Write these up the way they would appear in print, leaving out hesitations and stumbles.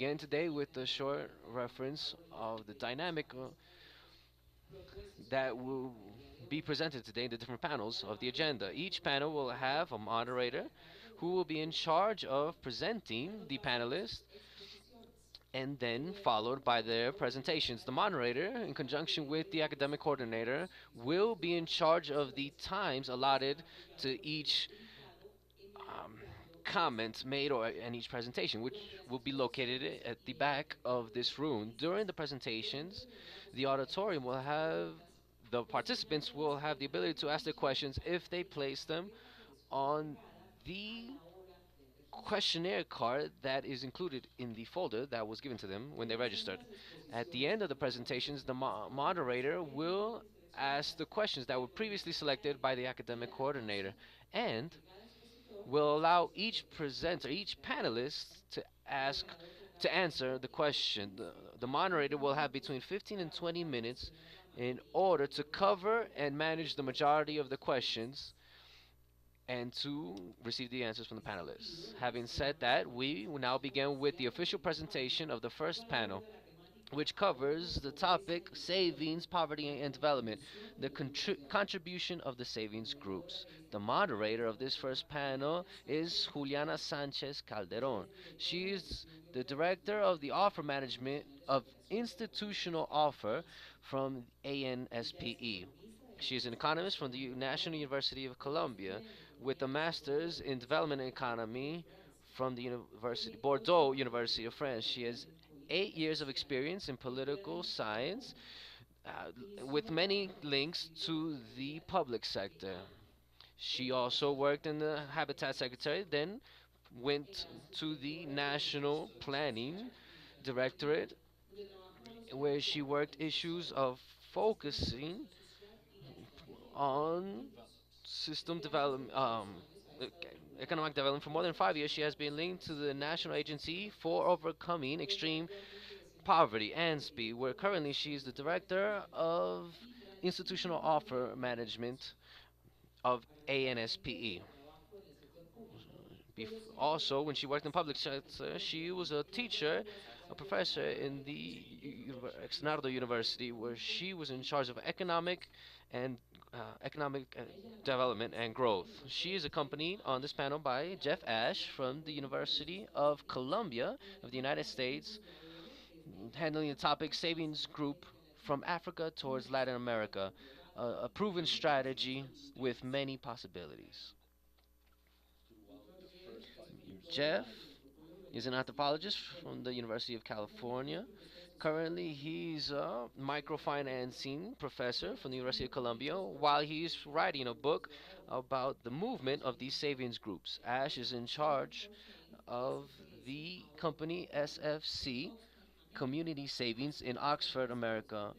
begin today with a short reference of the dynamic that will be presented today in the different panels of the agenda. Each panel will have a moderator who will be in charge of presenting the panelists and then followed by their presentations. The moderator, in conjunction with the academic coordinator, will be in charge of the times allotted to each um, comment made or in each presentation, which will be located at the back of this room. During the presentations, the auditorium will have the participants will have the ability to ask their questions if they place them on the questionnaire card that is included in the folder that was given to them when they registered. At the end of the presentations, the moderator will ask the questions that were previously selected by the academic coordinator and will allow each presenter, each panelist ask to answer the question. The moderator will have between 15 and 20 minutes in order to cover and manage the majority of the questions and to receive the answers from the panelists. Having said that, we will now begin with the official presentation of the first panel, which covers the topic savings, poverty, and development, the contribution of the savings groups. The moderator of this first panel is Juliana Sanchez Calderon. She is the director of the offer management of institutional offer from ANSPE. She is an economist from the National University of Colombia with a master's in development economy from the University Bordeaux University of France. She has 8 years of experience in political science with many links to the public sector. She also worked in the Habitat Secretary, then went to the National Planning Directorate, where she worked issues of focusing on system development, e- economic development. For more than 5 years, she has been linked to the National Agency for Overcoming Extreme Poverty, ANSPE, where currently she is the director of institutional offer management of ANSPE. Also, when she worked in public sector, she was a teacher, a professor in the Exnardo University, where she was in charge of and economic development and growth. She is accompanied on this panel by Jeff Ashe from the University of Columbia of the United States, handling the topic savings group from Africa towards Latin America, a proven strategy with many possibilities. Jeff is an anthropologist from the University of California. Currently, he's a microfinancing professor from the University of Columbia while he's writing a book about the movement of these savings groups. Ash is in charge of the company SFC, Community Savings in Oxford, America,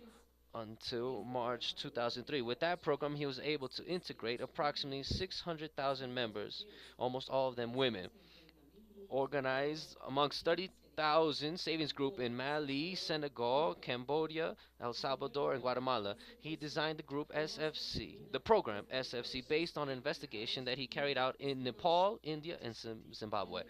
until March 2003. With that program, he was able to integrate approximately 600,000 members, almost all of them women, organized amongst 30,000 savings group in Mali, Senegal, Cambodia, El Salvador, and Guatemala. He designed the group SFC, the program SFC, based on an investigation that he carried out in Nepal, India, and Zimbabwe.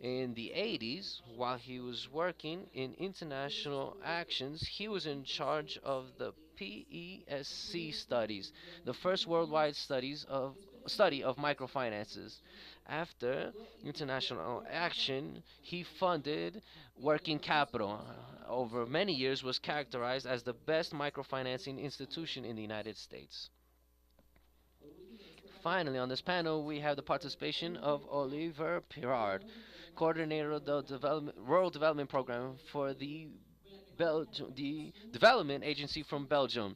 In the 80s, while he was working in international actions, he was in charge of the PESC studies, the first worldwide study of microfinances. After international action, he funded working capital. Over many years, was characterized as the best microfinancing institution in the United States. Finally, on this panel, we have the participation of Olivier Pierard, coordinator of the Rural Development Program for the Development Agency from Belgium,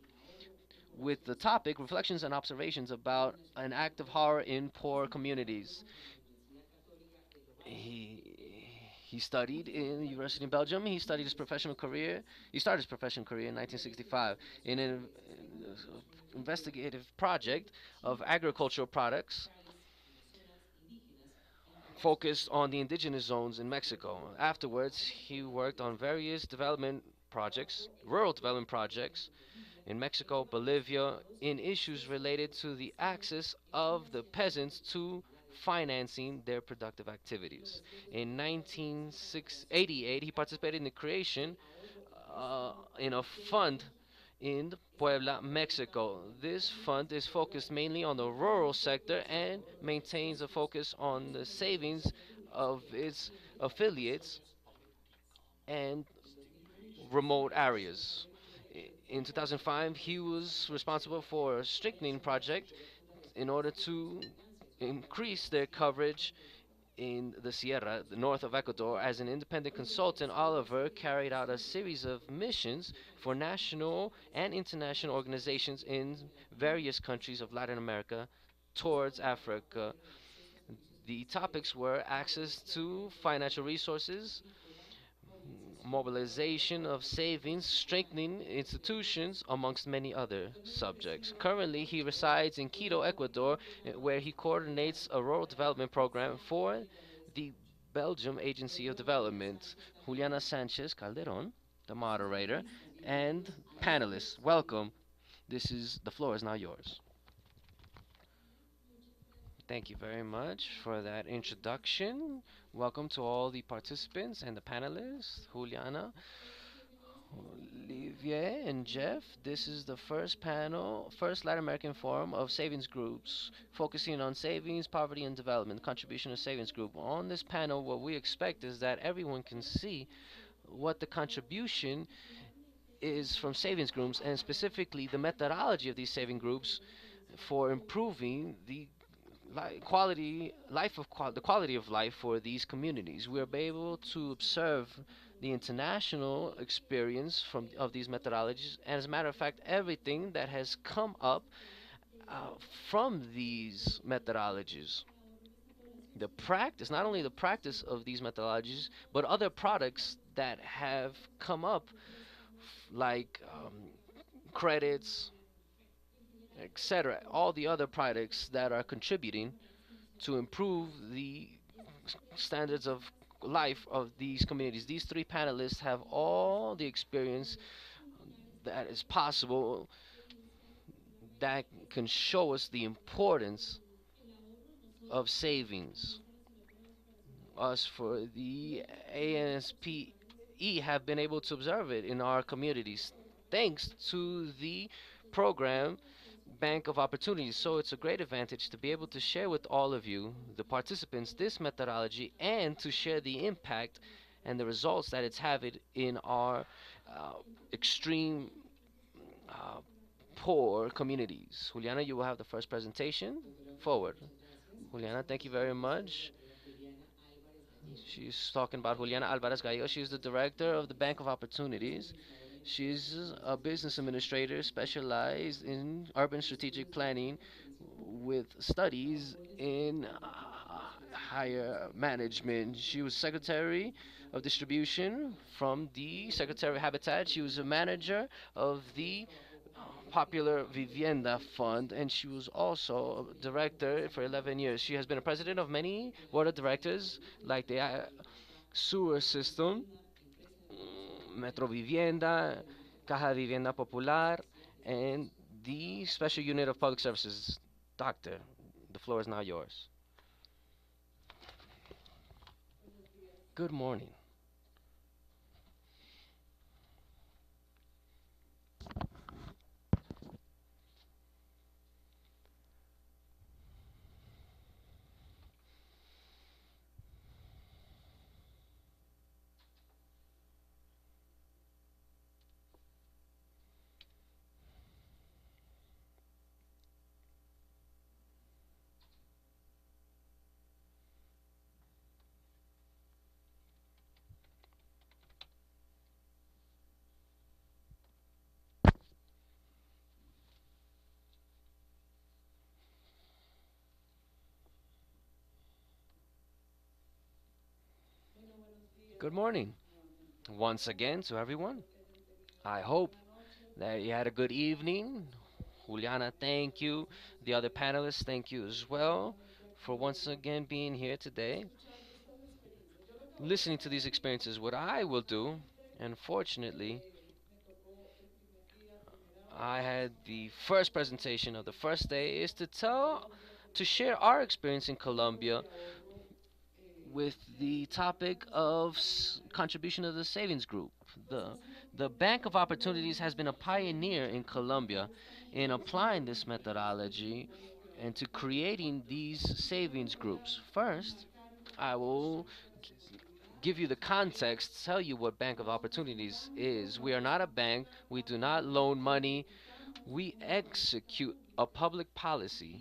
with the topic Reflections and Observations about an Act of Horror in Poor Communities. He he studied in the university in Belgium. He studied his professional career. He started his professional career in 1965 in an investigative project of agricultural products focused on the indigenous zones in Mexico. Afterwards, he worked on various development projects, rural development projects in Mexico, Bolivia, in issues related to the access of the peasants to financing their productive activities. In 1988, he participated in the creation in a fund in Puebla, Mexico. This fund is focused mainly on the rural sector and maintains a focus on the savings of its affiliates and remote areas. In 2005, he was responsible for a strengthening project in order to increase their coverage in the Sierra, the north of Ecuador. As an independent consultant, Oliver carried out a series of missions for national and international organizations in various countries of Latin America towards Africa. The topics were access to financial resources, mobilization of savings, strengthening institutions, amongst many other subjects. Currently, he resides in Quito, Ecuador, where he coordinates a rural development program for the Belgium Agency of Development. Juliana Sanchez Calderon, the moderator, and panelists. Welcome. The floor is now yours. Thank you very much for that introduction. Welcome to all the participants and the panelists, Juliana, Olivier, and Jeff. This is the first Latin American Forum of Savings Groups, focusing on savings, poverty, and development, contribution of savings group. On this panel, what we expect is that everyone can see what the contribution is from savings groups, and specifically the methodology of these saving groups for improving the the quality of life for these communities. We are able to observe the international experience of these methodologies, and as a matter of fact, everything that has come up from these methodologies. The practice, not only the practice of these methodologies, but other products that have come up, like credits, etc. All the other products that are contributing to improve the standards of life of these communities. These three panelists have all the experience that is possible that can show us the importance of savings. Us for the ANSPE have been able to observe it in our communities thanks to the program Bank of Opportunities. So it's a great advantage to be able to share with all of you, the participants, this methodology, and to share the impact and the results that it's having in our extreme poor communities. Juliana, you will have the first presentation. Forward. Juliana, thank you very much. She's talking about Juliana Álvarez Gallego. She's the director of the Bank of Opportunities. She's a business administrator specialized in urban strategic planning with studies in higher management. She was secretary of distribution from the Secretary of Habitat. She was a manager of the Popular Vivienda Fund, and she was also a director for 11 years. She has been a president of many board of directors, like the sewer system, Metro Vivienda, Caja Vivienda Popular, and the Special Unit of Public Services. Doctor, the floor is now yours. Good morning. Good morning once again to everyone. I hope that you had a good evening. Juliana, thank you. The other panelists, thank you as well for once again being here today, listening to these experiences. What I will do, unfortunately, I had the first presentation of the first day, is to tell to share our experience in Colombia with the topic of contribution of the savings group. The, the Bank of Opportunities has been a pioneer in Colombia in applying this methodology and to creating these savings groups. First, I will give you the context, tell you what Bank of Opportunities is. We are not a bank, we do not loan money, we execute a public policy,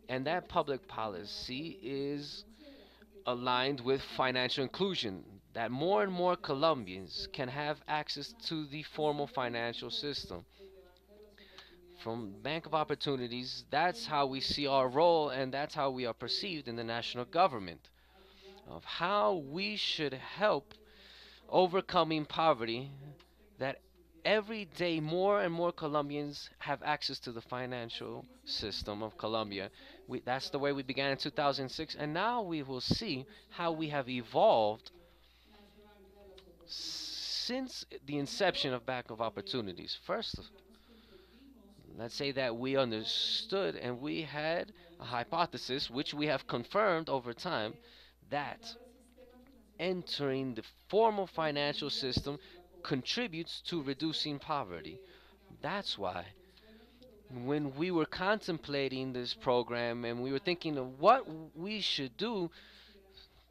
and that public policy is aligned with financial inclusion, that more and more Colombians can have access to the formal financial system. From Bank of Opportunities, that's how we see our role and that's how we are perceived in the national government, of how we should help overcoming poverty, that every day more and more Colombians have access to the financial system of Colombia. That's the way we began in 2006, and now we will see how we have evolved since the inception of Bank of Opportunities. First, let's say that we understood and we had a hypothesis, which we have confirmed over time, that entering the formal financial system contributes to reducing poverty. That's why when we were contemplating this program and we were thinking of what we should do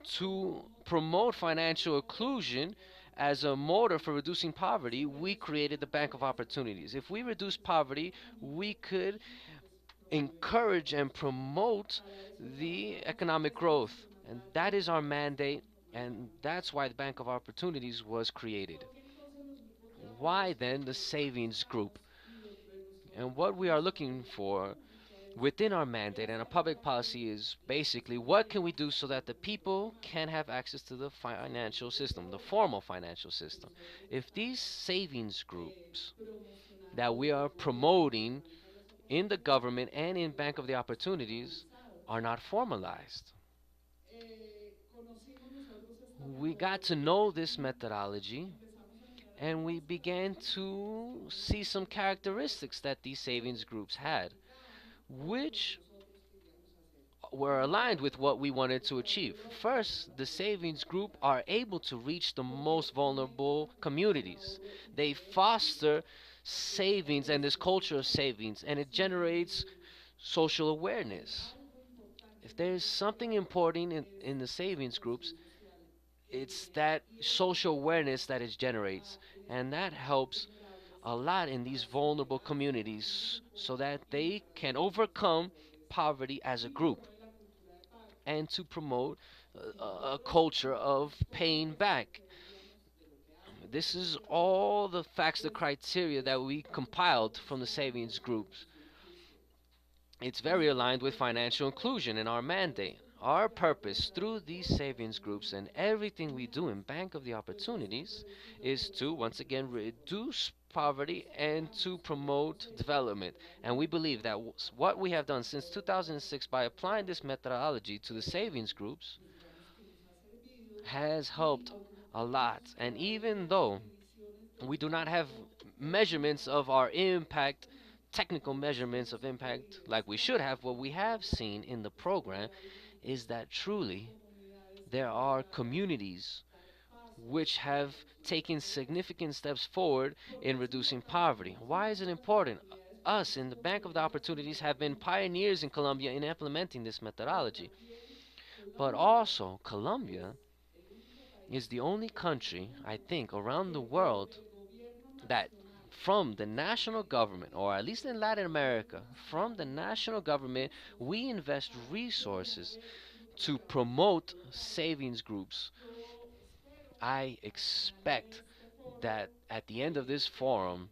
to promote financial inclusion as a motor for reducing poverty, we created the Bank of Opportunities. If we reduce poverty, we could encourage and promote the economic growth. And that is our mandate, and that's why the Bank of Opportunities was created. Why then the savings group? And what we are looking for within our mandate and our public policy is basically what can we do so that the people can have access to the financial system, the formal financial system. If these savings groups that we are promoting in the government and in Bank of the Opportunities are not formalized, we got to know this methodology and we began to see some characteristics that these savings groups had, which were aligned with what we wanted to achieve. First, the savings group are able to reach the most vulnerable communities. They foster savings and this culture of savings, and it generates social awareness. If there's something important in the savings groups, it's that social awareness that it generates, and that helps a lot in these vulnerable communities so that they can overcome poverty as a group and to promote a culture of paying back. This is all the facts, the criteria that we compiled from the savings groups. It's very aligned with financial inclusion in our mandate. Our purpose through these savings groups and everything we do in Bank of the Opportunities is to once again reduce poverty and to promote development. And we believe that what we have done since 2006 by applying this methodology to the savings groups has helped a lot. And even though we do not have measurements of our impact, technical measurements of impact like we should have, what we have seen in the program is that truly there are communities which have taken significant steps forward in reducing poverty. Why is it important? Us in the Bank of the Opportunities have been pioneers in Colombia in implementing this methodology. But also, Colombia is the only country, I think, around the world that from the national government, or at least in Latin America, from the national government, we invest resources to promote savings groups. I expect that at the end of this forum,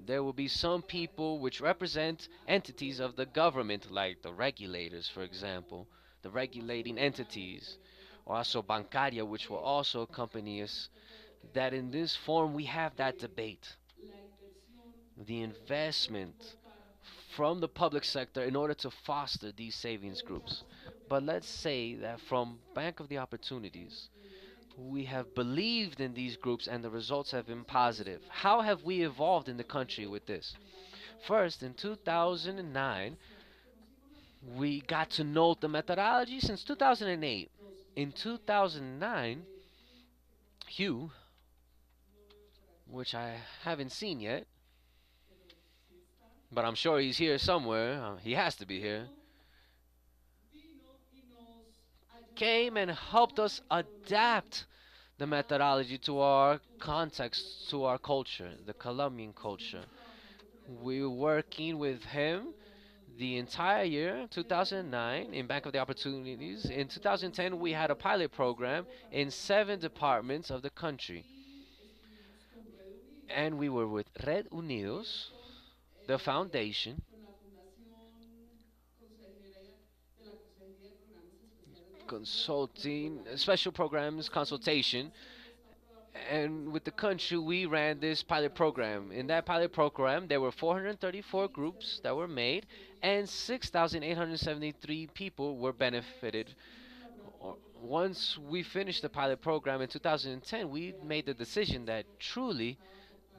there will be some people which represent entities of the government, like the regulators, for example, the regulating entities, or also Bancaria, which will also accompany us, that in this forum we have that debate. The investment from the public sector in order to foster these savings groups. But let's say that from Bank of the Opportunities, we have believed in these groups and the results have been positive. How have we evolved in the country with this? First, in 2009, we got to know the methodology since 2008. In 2009, Hugh, which I haven't seen yet, but I'm sure he's here somewhere, he has to be here, came and helped us adapt the methodology to our context, to our culture, the Colombian culture. We were working with him the entire year, 2009, in Bank of the Opportunities. In 2010, we had a pilot program in 7 departments of the country. And we were with Red Unidos, the foundation, consulting, special programs, consultation, and with the country we ran this pilot program. In that pilot program there were 434 groups that were made and 6,873 people were benefited. Once we finished the pilot program in 2010, we made the decision that truly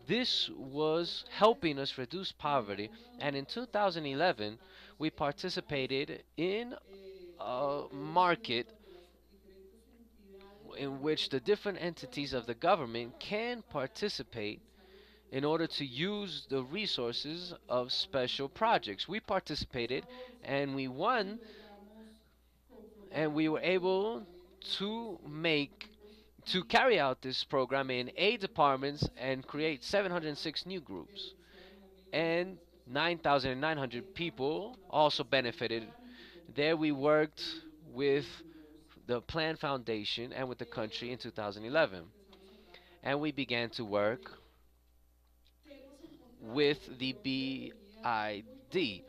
this was helping us reduce poverty, and in 2011 we participated in a market in which the different entities of the government can participate in order to use the resources of special projects. We participated and we won, and we were able to carry out this program in 8 departments and create 706 new groups. And 9,900 people also benefited. There we worked with the Plan Foundation and with the country in 2011. And we began to work with the BID,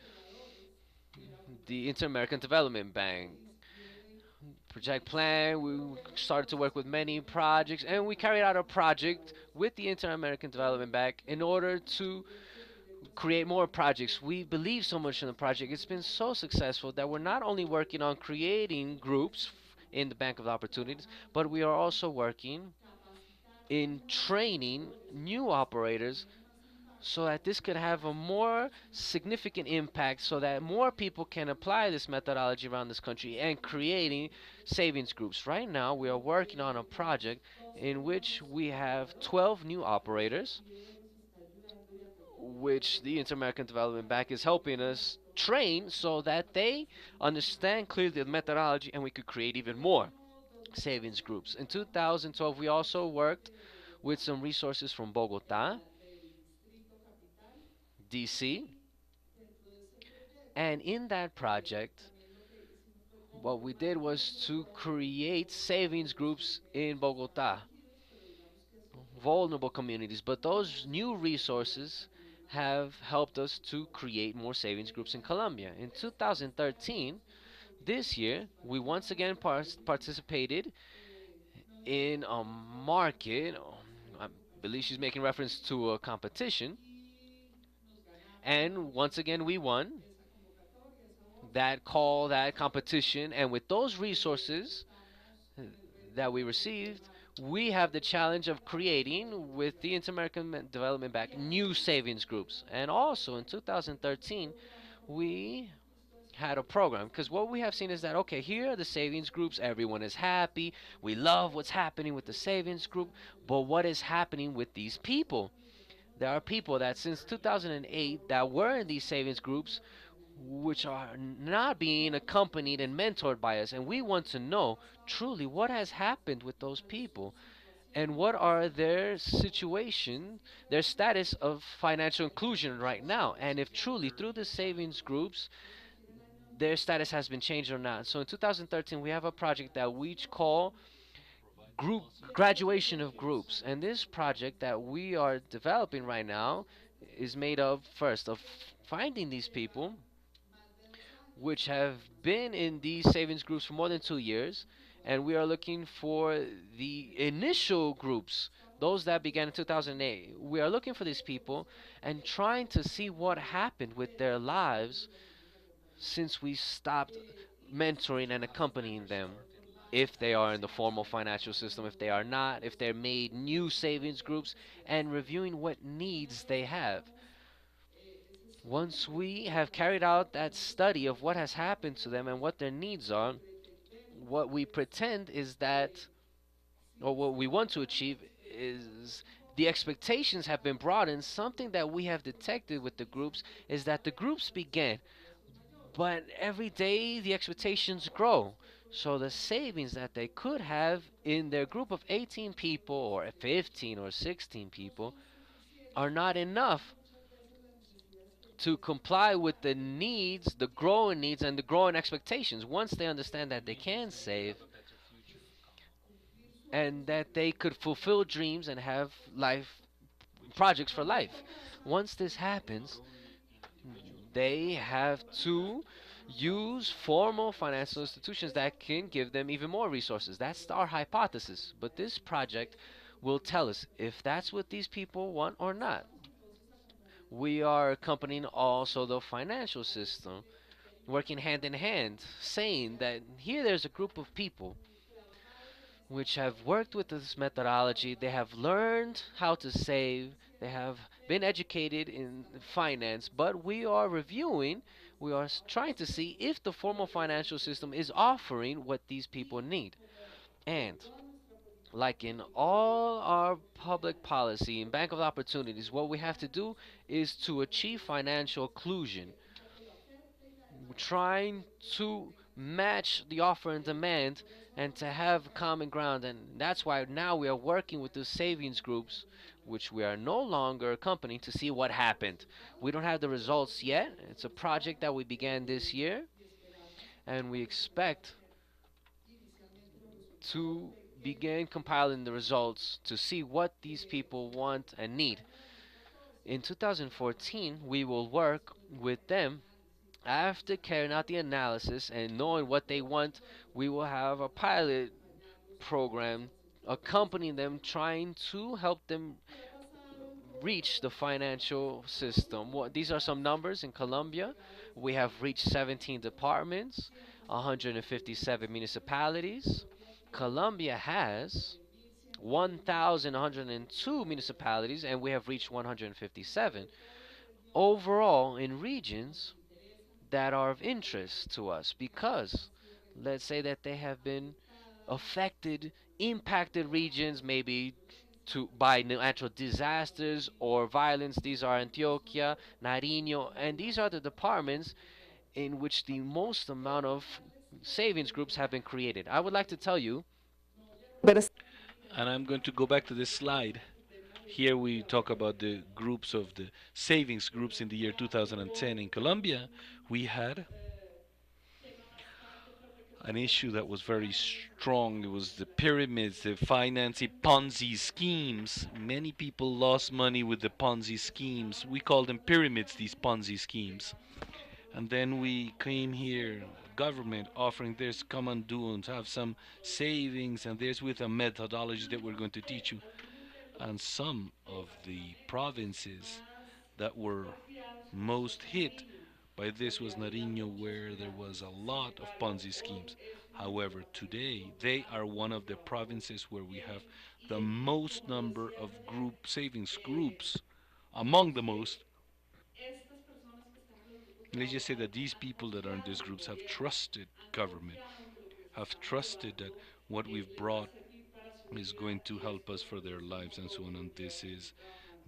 the Inter-American Development Bank. Project plan, we started to work with many projects, and we carried out a project with the Inter-American Development Bank in order to create more projects. We believe so much in the project. It's been so successful that we're not only working on creating groups in the Bank of Opportunities, but we are also working in training new operators so that this could have a more significant impact, so that more people can apply this methodology around this country and creating savings groups. Right now we are working on a project in which we have 12 new operators, which the Inter-American Development Bank is helping us train so that they understand clearly the methodology and we could create even more savings groups. In 2012 we also worked with some resources from Bogota, DC, and in that project what we did was to create savings groups in Bogota, vulnerable communities, but those new resources have helped us to create more savings groups in Colombia. In 2013, this year, we once again participated in a market. I believe she's making reference to a competition, and once again we won that call, that competition, and with those resources that we received, we have the challenge of creating with the Inter-American Development Bank new savings groups. And also in 2013 we had a program, because what we have seen is that, okay, here are the savings groups, everyone is happy, we love what's happening with the savings group, but what is happening with these people? There are people that since 2008 that were in these savings groups which are not being accompanied and mentored by us, and we want to know truly what has happened with those people and what are their situation, their status of financial inclusion right now, and if truly through the savings groups their status has been changed or not. So in 2013 we have a project that we call group graduation of groups, and this project that we are developing right now is made of first of finding these people which have been in these savings groups for more than 2 years, and we are looking for the initial groups, those that began in 2008. We are looking for these people and trying to see what happened with their lives since we stopped mentoring and accompanying them. If they are in the formal financial system, if they are not, if they're made new savings groups, and reviewing what needs they have. Once we have carried out that study of what has happened to them and what their needs are, what we pretend is that, or what we want to achieve is the expectations have been broadened. Something that we have detected with the groups is that the groups began, but every day the expectations grow. So the savings that they could have in their group of 18 people or 15 or 16 people are not enough to comply with the needs, the growing needs, and the growing expectations. Once they understand that they can save and that they could fulfill dreams and have life projects for life. Once this happens, they have to use formal financial institutions that can give them even more resources. That's our hypothesis. But this project will tell us if that's what these people want or not. We are accompanying also the financial system, working hand in hand, saying that here there's a group of people which have worked with this methodology. They have learned how to save. They have been educated in finance, but we are reviewing, we are trying to see if the formal financial system is offering what these people need. And like in all our public policy and Bank of Opportunities, what we have to do is to achieve financial inclusion, trying to match the offer and demand and to have common ground. And that's why now we are working with the savings groups, which we are no longer accompanying, to see what happened. We don't have the results yet. It's a project that we began this year, and we expect to begin compiling the results to see what these people want and need. In 2014, we will work with them. After carrying out the analysis and knowing what they want, we will have a pilot program accompanying them, trying to help them reach the financial system. These are some numbers in Colombia. We have reached 17 departments, 157 municipalities. Colombia has 1,102 municipalities, and we have reached 157. Overall, in regions that are of interest to us, because let's say that they have been affected, impacted regions, maybe by natural disasters or violence. These are Antioquia, Nariño, and these are the departments in which the most amount of savings groups have been created. I would like to tell you. And I'm going to go back to this slide. Here we talk about the groups of the savings groups in the year 2010 in Colombia. We had an issue that was very strong. It was the pyramids, the financing Ponzi schemes. Many people lost money with the Ponzi schemes. We call them pyramids, these Ponzi schemes. And then we came here, government offering this, come and do and have some savings, and there's with a methodology that we're going to teach you. And some of the provinces that were most hit by this was Nariño, where there was a lot of Ponzi schemes. However, today they are one of the provinces where we have the most number of group savings groups, among the most. Let's just say that these people that are in these groups have trusted government, have trusted that what we've brought is going to help us for their lives and so on. And this is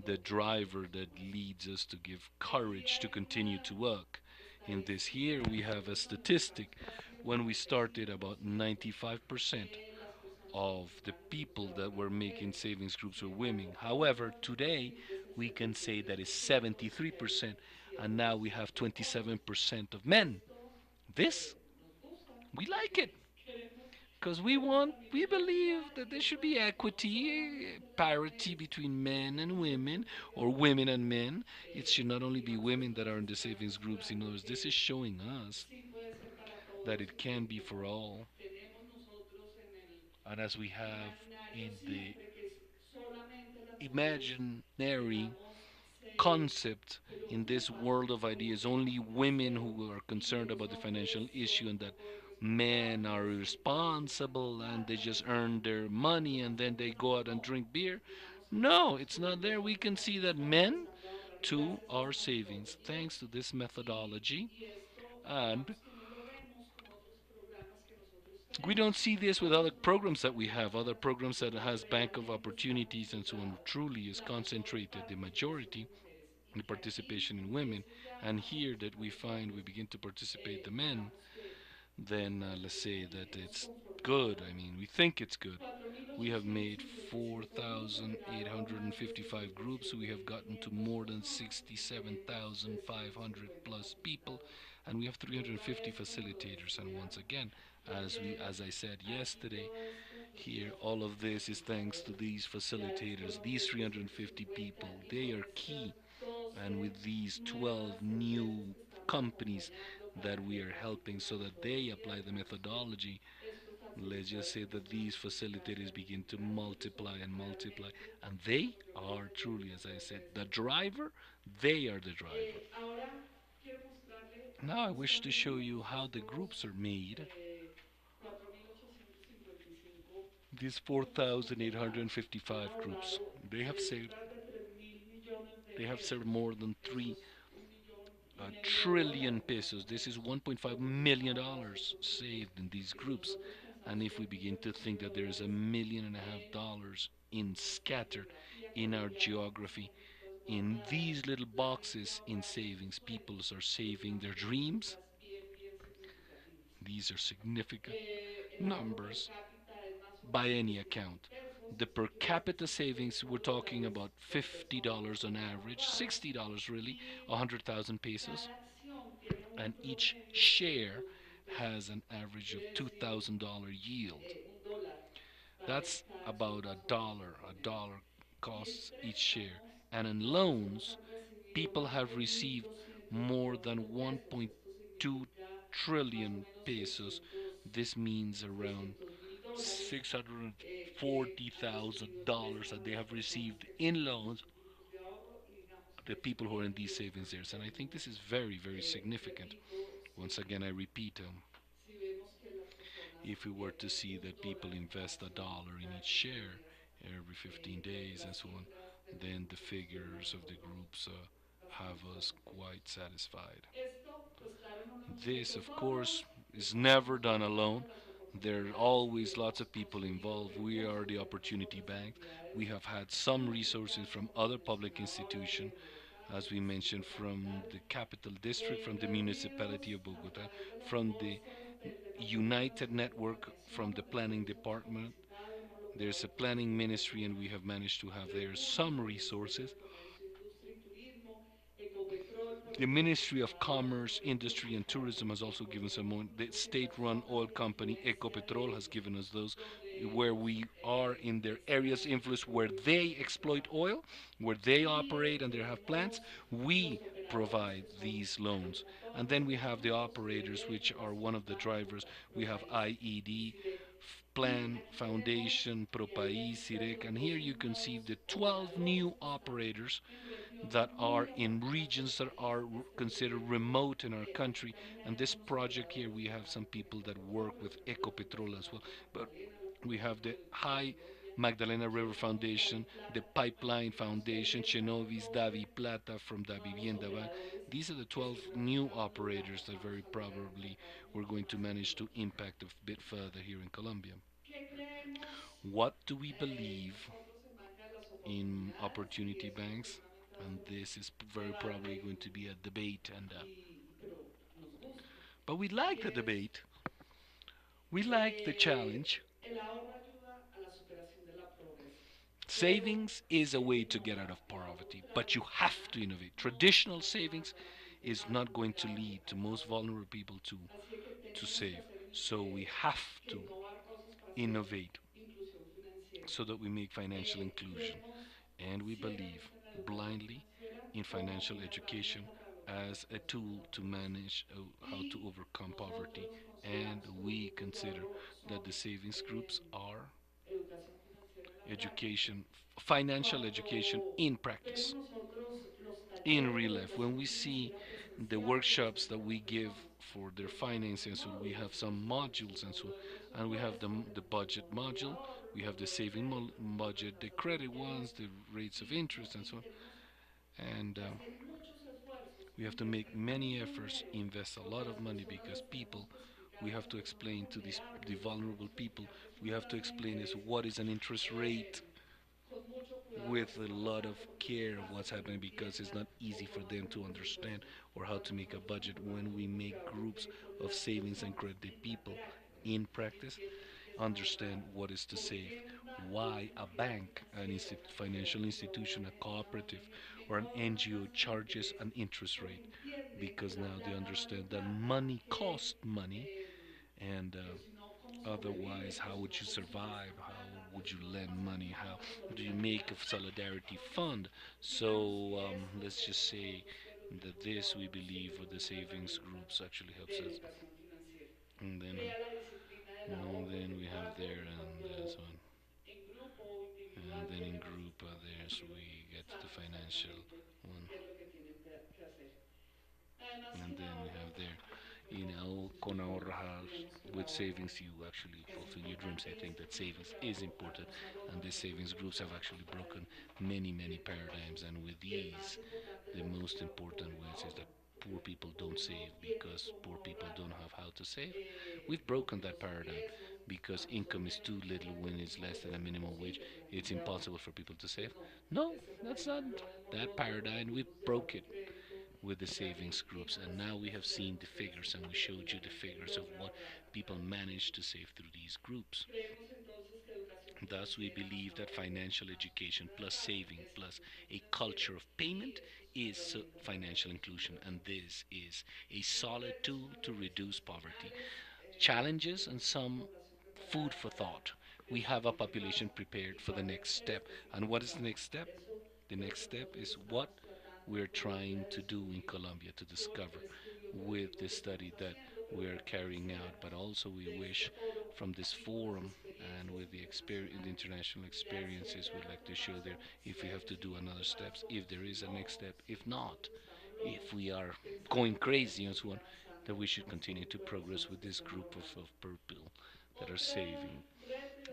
the driver that leads us to give courage to continue to work. In this year, we have a statistic. When we started, about 95% of the people that were making savings groups were women. However, today we can say that it's 73%, and now we have 27% of men. This, we like it. Because we believe that there should be equity, parity between men and women, or women and men. It should not only be women that are in the savings groups. In other words, this is showing us that it can be for all. And as we have in the imaginary concept in this world of ideas, only women who are concerned about the financial issue, and that men are irresponsible and they just earn their money and then they go out and drink beer. No, it's not there. We can see that men to our savings thanks to this methodology. And we don't see this with other programs that we have, other programs that has Bank of Opportunities and so on. Truly is concentrated the majority in participation in women, and here that we find we begin to participate the men, then let's say that it's good. I mean, we think it's good. We have made 4,855 groups. We have gotten to more than 67,500 plus people, and we have 350 facilitators. And once again, as I said yesterday, here all of this is thanks to these facilitators, these 350 people. They are key, and with these 12 new companies that we are helping so that they apply the methodology, let's just say that these facilitators begin to multiply and multiply, and they are truly, as I said, the driver. They are the driver. Now I wish to show you how the groups are made. These 4,855 groups, they have saved more than 3 trillion pesos. This is $1.5 million saved in these groups. And if we begin to think that there is $1.5 million in scattered in our geography, in these little boxes in savings, people are saving their dreams. These are significant numbers by any account. The per capita savings, we're talking about $50 on average, $60 really, 100,000 pesos, and each share has an average of $2,000 yield. That's about a dollar. A dollar costs each share. And in loans, people have received more than 1.2 trillion pesos. This means around $640,000 that they have received in loans, the people who are in these savings areas. And I think this is very, very significant. Once again, I repeat, if we were to see that people invest a dollar in each share every 15 days and so on, then the figures of the groups have us quite satisfied. This, of course, is never done alone. There are always lots of people involved. We are the Opportunity Bank. We have had some resources from other public institutions, as we mentioned, from the capital district, from the municipality of Bogota, from the United Network, from the planning department. There's a planning ministry, and we have managed to have there some resources. The Ministry of Commerce, Industry, and Tourism has also given some more. The state-run oil company Ecopetrol has given us those, where we are in their areas of influence, where they exploit oil, where they operate and they have plants. We provide these loans. And then we have the operators, which are one of the drivers. We have IED, Plan, Foundation, ProPaís, CIREC, and here you can see the 12 new operators that are in regions that are considered remote in our country. And this project here, we have some people that work with Ecopetrol as well. But we have the High Magdalena River Foundation, the Pipeline Foundation, Chenovis, Davi Plata from Da Vivienda Bank. These are the 12 new operators that very probably we're going to manage to impact a bit further here in Colombia. What do we believe in opportunity banks? And this is very probably going to be a debate, but we like the debate. We like the challenge. Savings is a way to get out of poverty, but you have to innovate. Traditional savings is not going to lead to most vulnerable people to save. So we have to innovate so that we make financial inclusion. And we believe blindly in financial education as a tool to manage how to overcome poverty. And we consider that the savings groups are education, financial education in practice, in real life. When we see the workshops that we give for their financing, so we have some modules and so on, and we have the budget module, we have the saving budget, the credit ones, the rates of interest, and so on. And we have to make many efforts, invest a lot of money because people, we have to explain to these the vulnerable people, we have to explain is what is an interest rate with a lot of care of what's happening because it's not easy for them to understand or how to make a budget when we make groups of savings and credit people in practice understand what is to save, why a bank, an financial institution, a cooperative, or an NGO charges an interest rate, because now they understand that money costs money, and otherwise, how would you survive? How would you lend money? How do you make a solidarity fund? So let's just say that this we believe with the savings groups actually helps us. And then we have there and so on. And then in group there, so we get the financial one. And then we have there, con ahorrar with savings, you actually fulfill your dreams. I think that savings is important, and these savings groups have actually broken many paradigms. And with these, the most important ones is that poor people don't save because poor people don't have how to save. We've broken that paradigm because income is too little when it's less than a minimum wage. It's impossible for people to save. No, that's not that paradigm. We broke it with the savings groups, and now we have seen the figures, and we showed you the figures of what people manage to save through these groups. Thus, we believe that financial education plus saving plus a culture of payment is financial inclusion, and this is a solid tool to reduce poverty. Challenges and some food for thought. We have a population prepared for the next step. And what is the next step? The next step is what we're trying to do in Colombia to discover with this study that we're carrying out, but also we wish from this forum and with the international experiences, we'd like to show there if we have to do another steps, if there is a next step, if not, if we are going crazy and so on, that we should continue to progress with this group of people that are saving.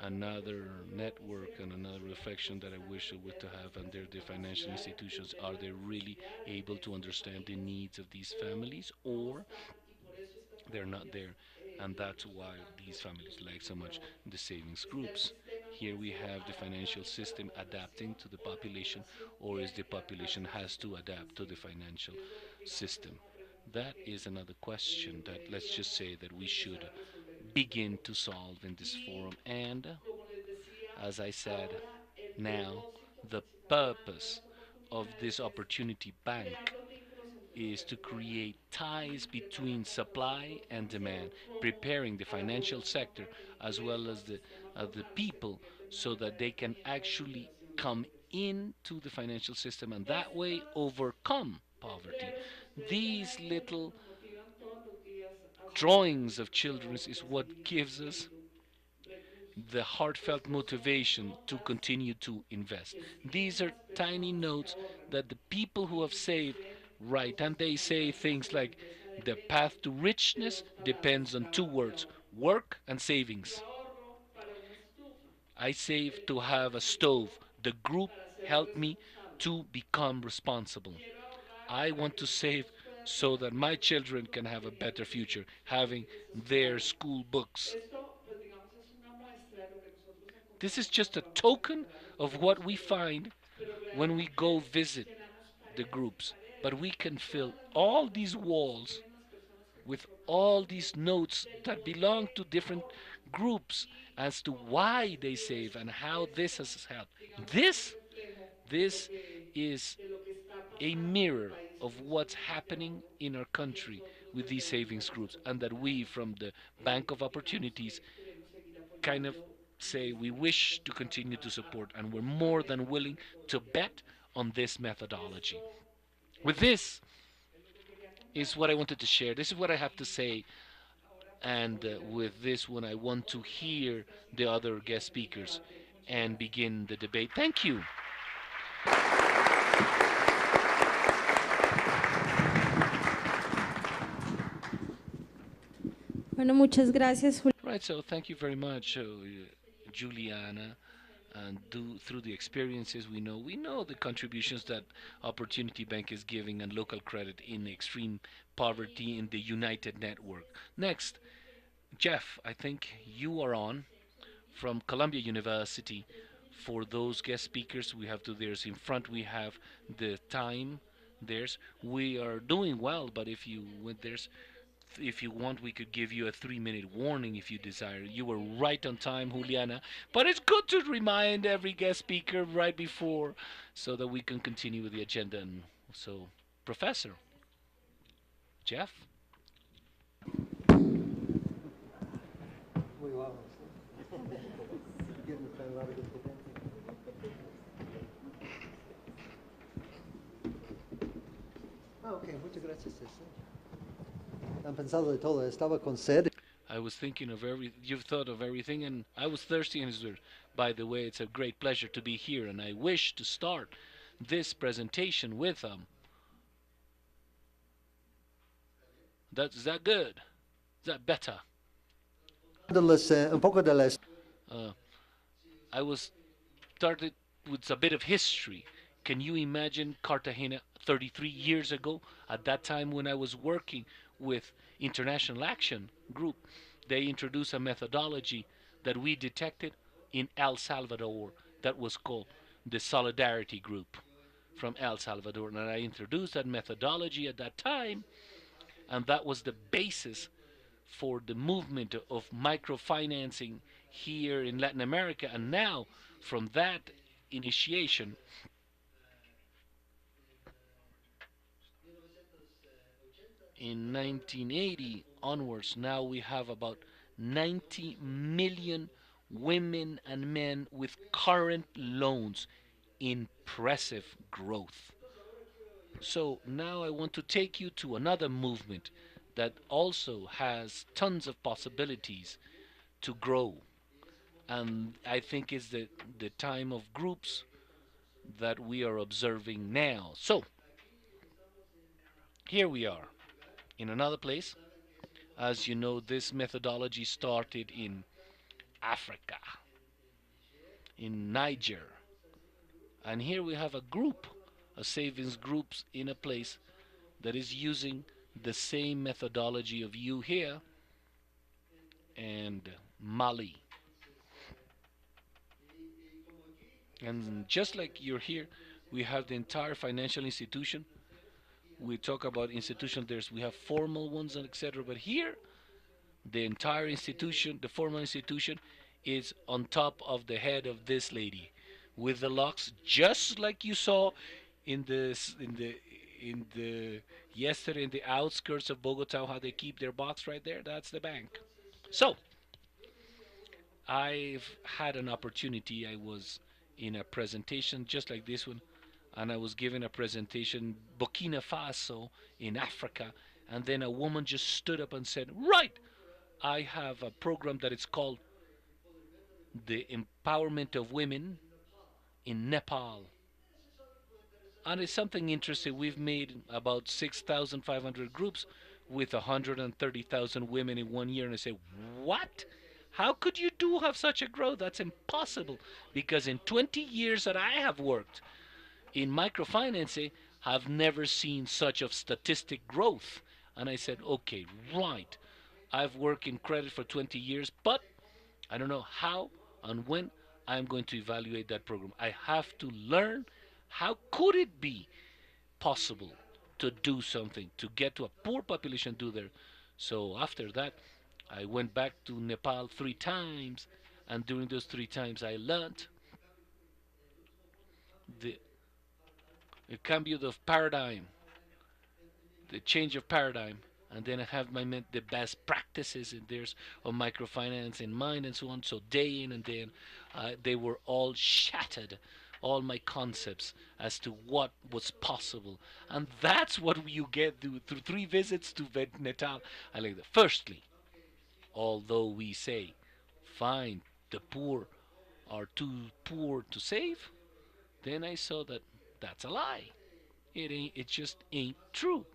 Another network and another reflection that I wish would to have under the financial institutions, are they really able to understand the needs of these families, or they're not there? And that's why these families like so much the savings groups. Here we have the financial system adapting to the population, or is the population has to adapt to the financial system? That is another question that, let's just say, that we should begin to solve in this forum. And as I said, now the purpose of this opportunity bank is to create ties between supply and demand, preparing the financial sector as well as the people so that they can actually come into the financial system and that way overcome poverty. These little drawings of children is what gives us the heartfelt motivation to continue to invest. These are tiny notes that the people who have saved write, and they say things like the path to richness depends on two words: work and savings. I saved to have a stove. The group helped me to become responsible. I want to save so that my children can have a better future, having their school books. This is just a token of what we find when we go visit the groups. But we can fill all these walls with all these notes that belong to different groups as to why they save and how this has helped. This this is a mirror of what's happening in our country with these savings groups, and that we from the Bank of Opportunities kind of say we wish to continue to support, and we're more than willing to bet on this methodology. With this is what I wanted to share. This is what I have to say. And with this one, I want to hear the other guest speakers and begin the debate. Thank you. Bueno, muchas gracias, Right, so thank you very much, Juliana. and through the experiences we know the contributions that Opportunity Bank is giving and local credit in extreme poverty in the United Network. Next, Jeff, I think you are on from Columbia University. For those guest speakers, we have two there's in front. We have the time. There's we are doing well, but if you want, we could give you a 3-minute warning if you desire. You were right on time, Juliana, but it's good to remind every guest speaker right before so that we can continue with the agenda. And so, Professor Jeff. Muy vamos. Viernes tan largo que tengo. Ok, muchas gracias, César. Han pensado de todo. Estaba con sed. I was thinking of you've thought of everything, and I was thirsty. And by the way, it's a great pleasure to be here, and I wish to start this presentation with is that good? Is that better? Un poco de la I was started with a bit of history. Can you imagine Cartagena 33 years ago? At that time, when I was working with International Action Group, they introduced a methodology that we detected in El Salvador that was called the Solidarity Group from El Salvador. And I introduced that methodology at that time, and that was the basis for the movement of microfinancing here in Latin America. And now, from that initiation, in 1980 onwards, now we have about 90 million women and men with current loans. Impressive growth. So now I want to take you to another movement that also has tons of possibilities to grow. And I think it's the time of groups that we are observing now. So here we are in another place. As you know, this methodology started in Africa, in Niger. And here we have a group, a savings groups in a place that is using the same methodology of you here and Mali. And just like you're here, we have the entire financial institution. We talk about institutions, we have formal ones and etc. But here, the entire institution, the formal institution, is on top of the head of this lady, with the locks, just like you saw in the yesterday in the outskirts of Bogota, how they keep their box right there. That's the bank. So I've had an opportunity. I was in a presentation just like this one, and I was giving a presentation Burkina Faso in Africa, and then a woman just stood up and said, "Right, I have a program that is called the Empowerment of Women in Nepal." And it's something interesting. We've made about 6,500 groups with 130,000 women in 1 year. And I say, what? How could you have such a growth? That's impossible. Because in 20 years that I have worked in microfinancing, I've never seen such of statistic growth. And I said, okay, right. I've worked in credit for 20 years, but I don't know how and when I'm going to evaluate that program. I have to learn how could it be possible to do something, to get to a poor population do there. So after that, I went back to Nepal 3 times, and during those 3 times I learned the cambio of paradigm, the change of paradigm, and then I have the best practices in theirs of microfinance in mind and so on. So day in and day in, they were all shattered, all my concepts as to what was possible, and that's what you get through 3 visits to Natal. I like that. Firstly, although we say, fine, the poor are too poor to save, then I saw that that's a lie. It just ain't true.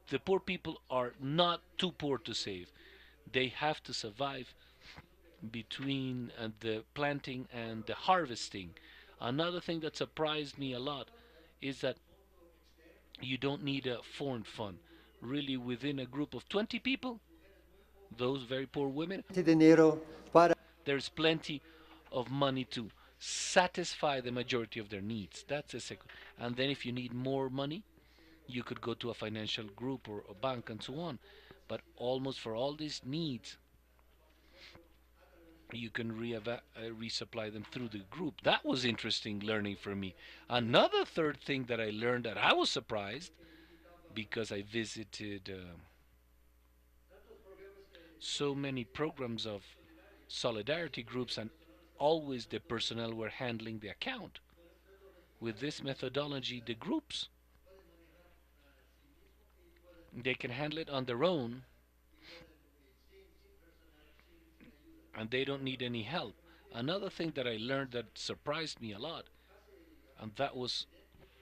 The poor people are not too poor to save. They have to survive between the planting and the harvesting. Another thing that surprised me a lot is that you don't need a foreign fund. Really, within a group of 20 people, those very poor women, dinero para there's plenty of money to satisfy the majority of their needs. That's a second. And then if you need more money, you could go to a financial group or a bank and so on. But almost for all these needs, you can resupply them through the group. That was interesting learning for me. Another third thing that I learned that I was surprised because I visited so many programs of solidarity groups and always the personnel were handling the account. With this methodology, the groups, they can handle it on their own and they don't need any help. Another thing that I learned that surprised me a lot, and that was,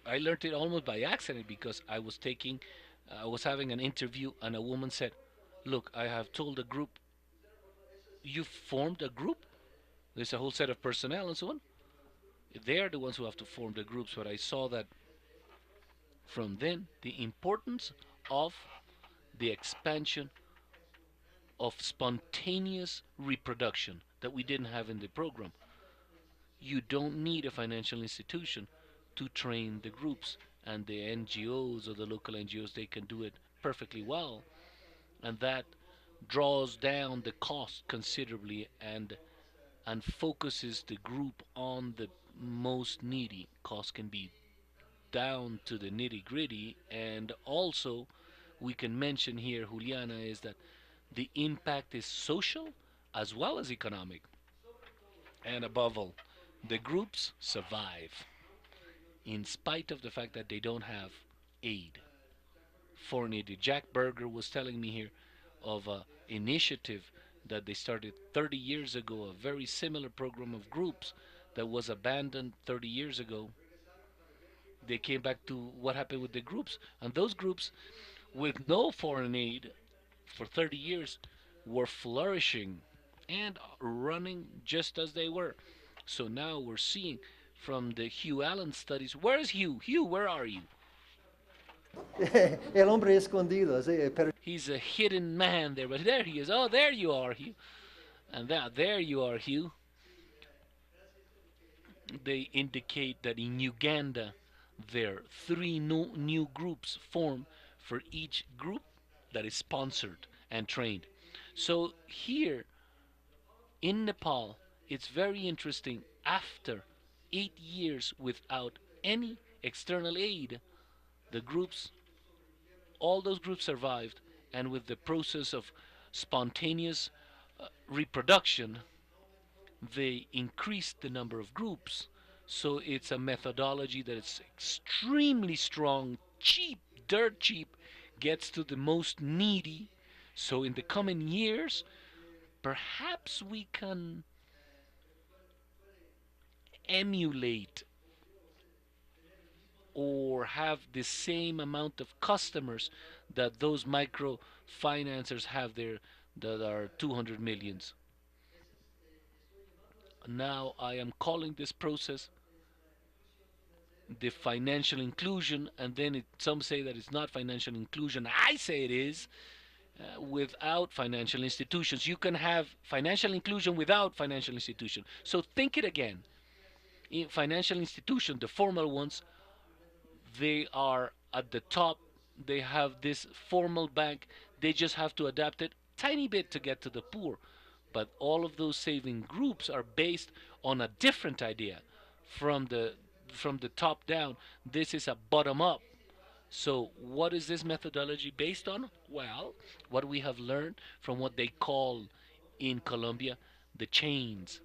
I learned it almost by accident because I was having an interview and a woman said, "Look, I have told a group, you formed a group? There's a whole set of personnel and so on. They are the ones who have to form the groups." But I saw that from then the importance of the expansion of spontaneous reproduction that we didn't have in the program. You don't need a financial institution to train the groups, and the NGOs or the local NGOs, they can do it perfectly well, and that draws down the cost considerably and focuses the group on the most needy. Cost can be down to the nitty gritty, and also we can mention here, Juliana, is that the impact is social as well as economic. And above all, the groups survive in spite of the fact that they don't have aid, foreign aid. Jack Berger was telling me here of an initiative that they started 30 years ago, a very similar program of groups that was abandoned 30 years ago. They came back to what happened with the groups, and those groups with no foreign aid for 30 years were flourishing and running just as they were. So now we're seeing from the Hugh Allen studies. Where is Hugh? Hugh, where are you? el hombre escondido, sí, pero He's a hidden man there, but there he is. Oh, there you are, Hugh. And there you are, Hugh. They indicate that in Uganda there are three new groups formed for each group that is sponsored and trained. So here in Nepal, it's very interesting. After 8 years without any external aid, the groups, all those groups survived, and with the process of spontaneous reproduction, they increased the number of groups. So it's a methodology that is extremely strong, cheap, dirt cheap, gets to the most needy. So in the coming years, perhaps we can emulate or have the same amount of customers that those microfinancers have there that are 200 millions. Now I am calling this process the financial inclusion, and then some say that it's not financial inclusion. I say it is. Without financial institutions, you can have financial inclusion without financial institution. So think it again. In financial institutions, the formal ones, they are at the top. They have this formal bank. They just have to adapt it tiny bit to get to the poor. But all of those saving groups are based on a different idea from the top down. This is a bottom up. So what is this methodology based on? Well, what we have learned from what they call in Colombia the chains.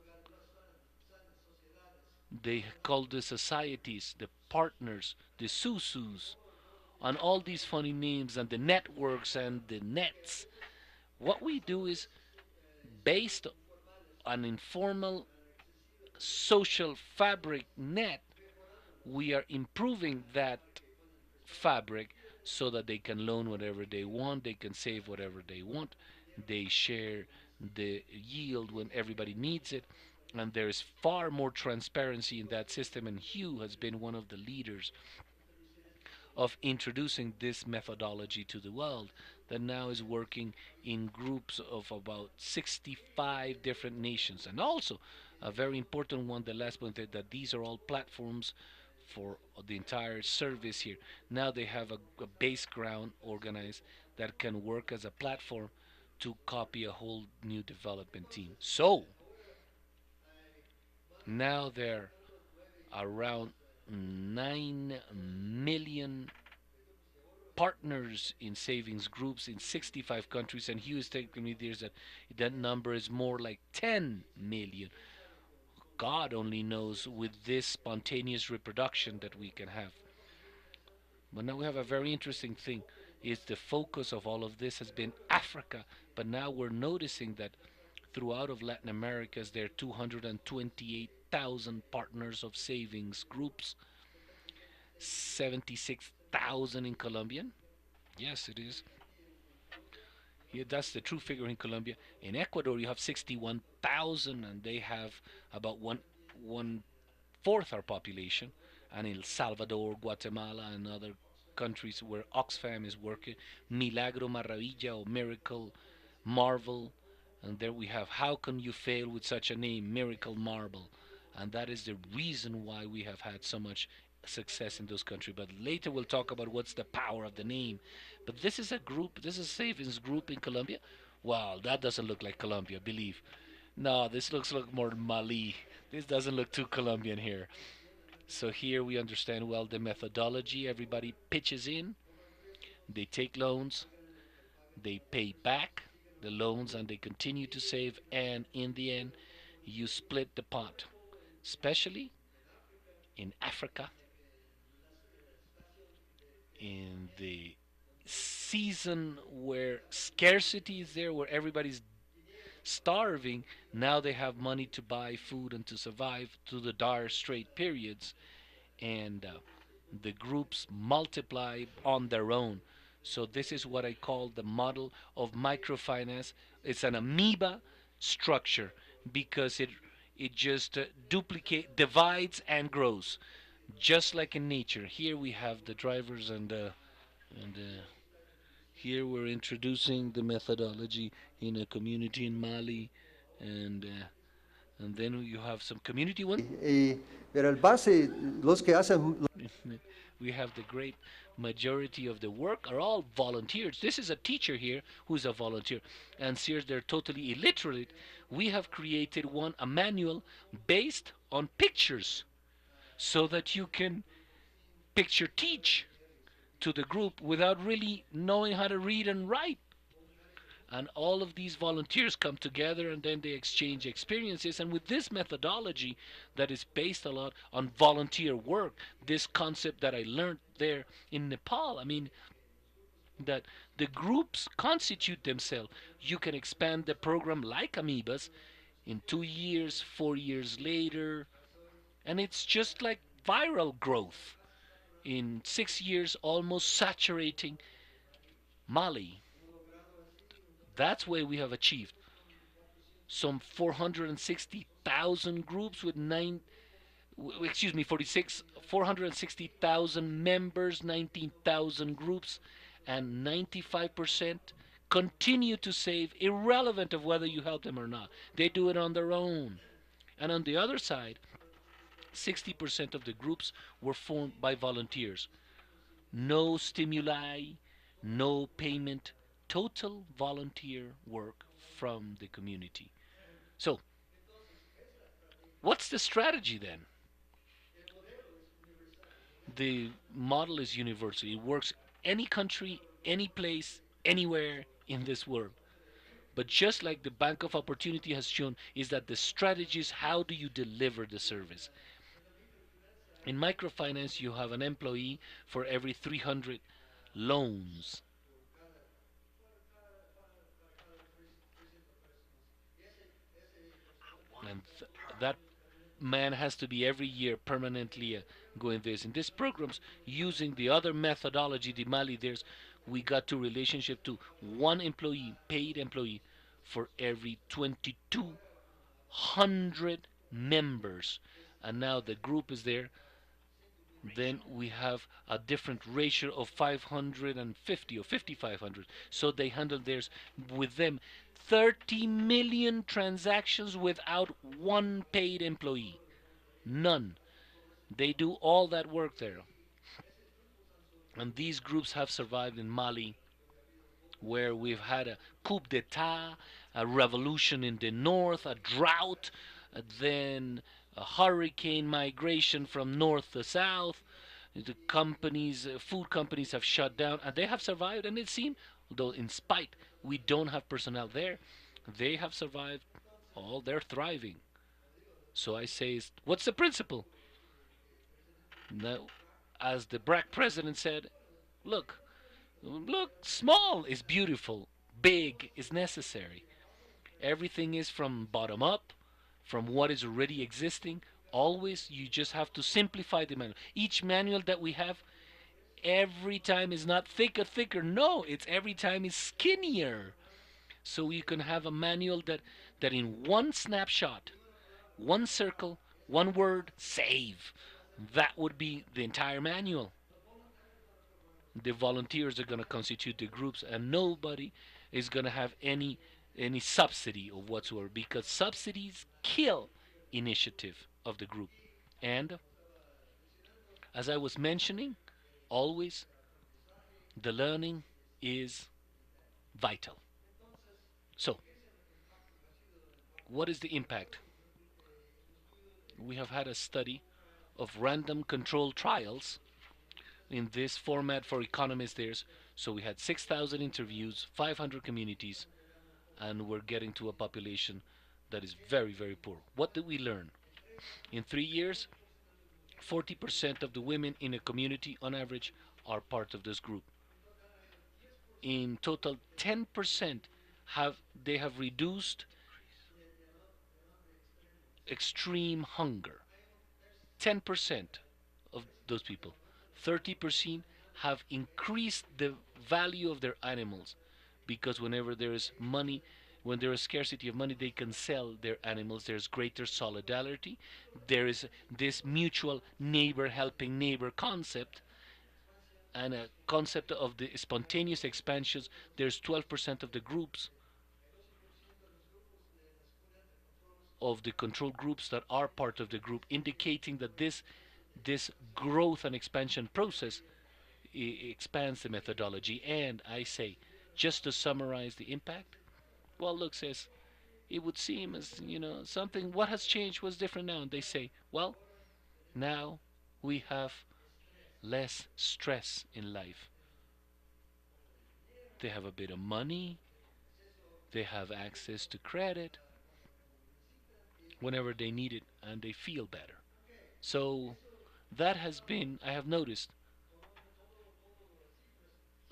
They call the societies, the partners, the susus, and all these funny names, and the networks and the nets. What we do is based on informal social fabric net, we are improving that fabric so that they can loan whatever they want, they can save whatever they want, they share the yield when everybody needs it, and there is far more transparency in that system, and Hugh has been one of the leaders of introducing this methodology to the world that now is working in groups of about 65 different nations. And also, a very important one, the last point, that these are all platforms for the entire service here. Now they have a base ground organized that can work as a platform to copy a whole new development team. So now there are around 9 million partners in savings groups in 65 countries, and Hugh is telling me there's that number is more like 10 million. God only knows with this spontaneous reproduction that we can have. But now we have a very interesting thing. Is the focus of all of this has been Africa, but now we're noticing that throughout of Latin America there are 228,000 partners of savings groups, 76,000 in Colombian. Yes, it is. Yeah, that's the true figure in Colombia. In Ecuador, you have 61,000, and they have about one fourth our population. And in El Salvador, Guatemala, and other countries where Oxfam is working, Milagro Maravilla or Miracle Marvel, and there we have how can you fail with such a name, Miracle Marble, and that is the reason why we have had so much success in those countries. But later we'll talk about what's the power of the name. But this is a group, this is a savings group in Colombia. Wow, that doesn't look like Colombia, believe. No, this looks like more Mali. This doesn't look too Colombian here. So here we understand well the methodology. Everybody pitches in, they take loans, they pay back the loans, and they continue to save. And in the end, you split the pot, especially in Africa, in the season where scarcity is there, where everybody's starving. Now they have money to buy food and to survive through the dire straight periods, and the groups multiply on their own. So this is what I call the model of microfinance. It's an amoeba structure because it just divides and grows, just like in nature. Here we have the drivers, and here we're introducing the methodology in a community in Mali, and then you have some community one. Pero el base, los que hacen We have the great majority of the work are all volunteers. This is a teacher here who's a volunteer, and since they're totally illiterate, we have created a manual based on pictures, so that you can picture teach to the group without really knowing how to read and write. And all of these volunteers come together, and then they exchange experiences. And with this methodology that is based a lot on volunteer work, this concept that I learned there in Nepal, I mean, that the groups constitute themselves. You can expand the program like amoebas in 2 years, 4 years later, and it's just like viral growth. In 6 years, almost saturating Mali. That's where we have achieved. Some 460,000 groups with 460,000 members, 19,000 groups, and 95% continue to save, irrelevant of whether you help them or not. They do it on their own. And on the other side, 60% of the groups were formed by volunteers. No stimuli, no payment, total volunteer work from the community. So, what's the strategy then? The model is universal. It works any country, any place, anywhere in this world. But just like the Bank of Opportunity has shown, is that the strategy is how do you deliver the service. In microfinance, you have an employee for every 300 loans. And that man has to be every year permanently going this. In these programs, using the other methodology, the Mali, we got to relationship to one employee, paid employee, for every 2,200 members. And now the group is there. Then we have a different ratio of 550 or 5,500. So they handle theirs with them. 30 million transactions without one paid employee. None. They do all that work there. And these groups have survived in Mali, where we've had a coup d'etat, a revolution in the north, a drought, then a hurricane migration from north to south. The companies, food companies have shut down, and they have survived. And it seems, although in spite we don't have personnel there, they have survived. All they're thriving. So I say, what's the principle? Now, as the black president said, look, small is beautiful, big is necessary. Everything is from bottom up, from what is already existing. Always, you just have to simplify the manual. Each manual that we have, every time is not thicker. No, it's every time is skinnier. So you can have a manual that in one snapshot, one circle, one word, save. That would be the entire manual. The volunteers are going to constitute the groups, and nobody is going to have any subsidy of whatsoever, because subsidies kill initiative of the group. And as I was mentioning, always the learning is vital. So, what is the impact? We have had a study of random control trials in this format for economists there. So we had 6,000 interviews, 500 communities, and we're getting to a population that is very, very poor. What did we learn? In 3 years, 40% of the women in a community on average are part of this group. In total, 10% they have reduced extreme hunger. 10% of those people. 30% have increased the value of their animals, because whenever there is money, when there is scarcity of money, they can sell their animals. There's greater solidarity. There is this mutual neighbor helping neighbor concept, and a concept of the spontaneous expansions. There's 12% of the groups, of the control groups, that are part of the group, indicating that this growth and expansion process expands the methodology. And I say, just to summarize the impact, well, look, says, it would seem as, something, what has changed, what's different now? And they say, well, now we have less stress in life. They have a bit of money, they have access to credit whenever they need it, and they feel better. So that has been, I have noticed,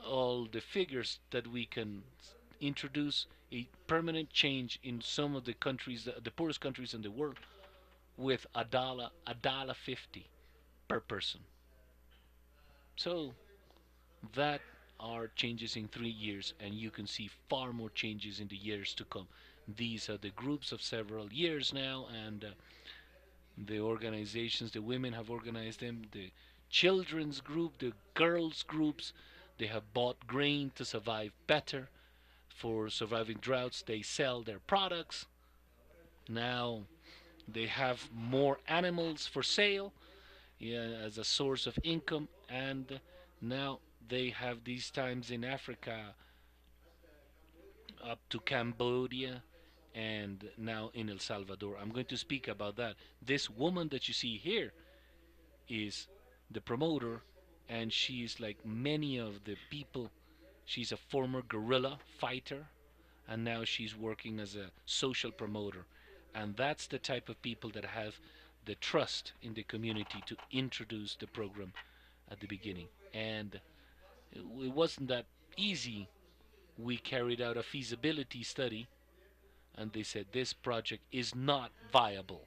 all the figures that we can introduce a permanent change in some of the countries, the poorest countries in the world, with a dollar 50 per person. So that are changes in 3 years, and you can see far more changes in the years to come. These are the groups of several years now, and the organizations, the women have organized them, the children's group, the girls groups. They have bought grain to survive better. For surviving droughts, they sell their products. Now they have more animals for sale, as a source of income, and now they have these times in Africa, up to Cambodia, and now in El Salvador. I'm going to speak about that. This woman that you see here is the promoter, and she's like many of the people. She's a former guerrilla fighter, and now she's working as a social promoter. And that's the type of people that have the trust in the community to introduce the program at the beginning. And it wasn't that easy. We carried out a feasibility study, and they said this project is not viable.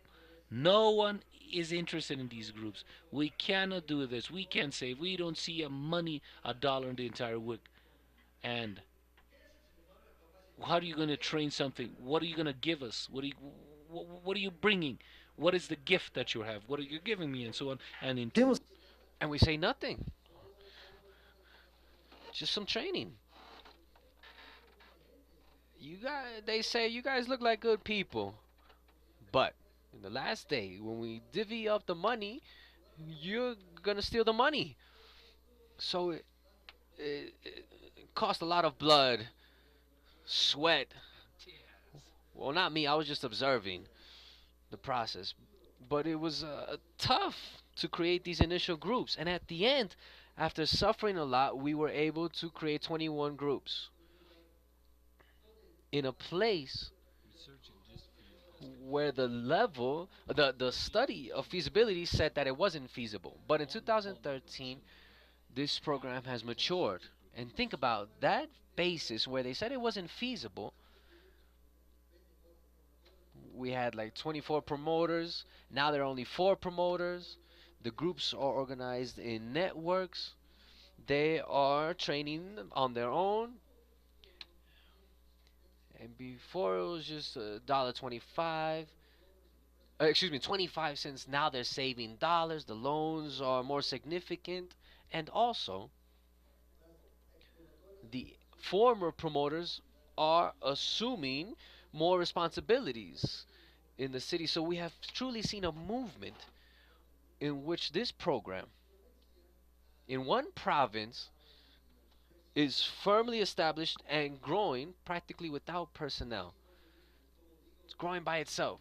No one is interested in these groups. We cannot do this. We can't save. We don't see a dollar in the entire week. And how are you going to train something? What are you going to give us? What are you bringing? What is the gift that you have? What are you giving me? And so on. And in And we say nothing. Just some training. They say you guys look like good people, but in the last day when we divvy up the money, you're gonna steal the money. So it cost a lot of blood, sweat. Well, not me. I was just observing the process, but it was tough to create these initial groups. And at the end, after suffering a lot, we were able to create 21 groups in a place where the study of feasibility said that it wasn't feasible. But in 2013, this program has matured. And think about that basis where they said it wasn't feasible. We had like 24 promoters. Now there are only 4 promoters. The groups are organized in networks. They are training on their own. And before it was just $1.25. Excuse me, 25 cents. Now they're saving dollars. The loans are more significant. And also, the former promoters are assuming more responsibilities in the city. So we have truly seen a movement in which this program, in one province, is firmly established and growing practically without personnel. It's growing by itself.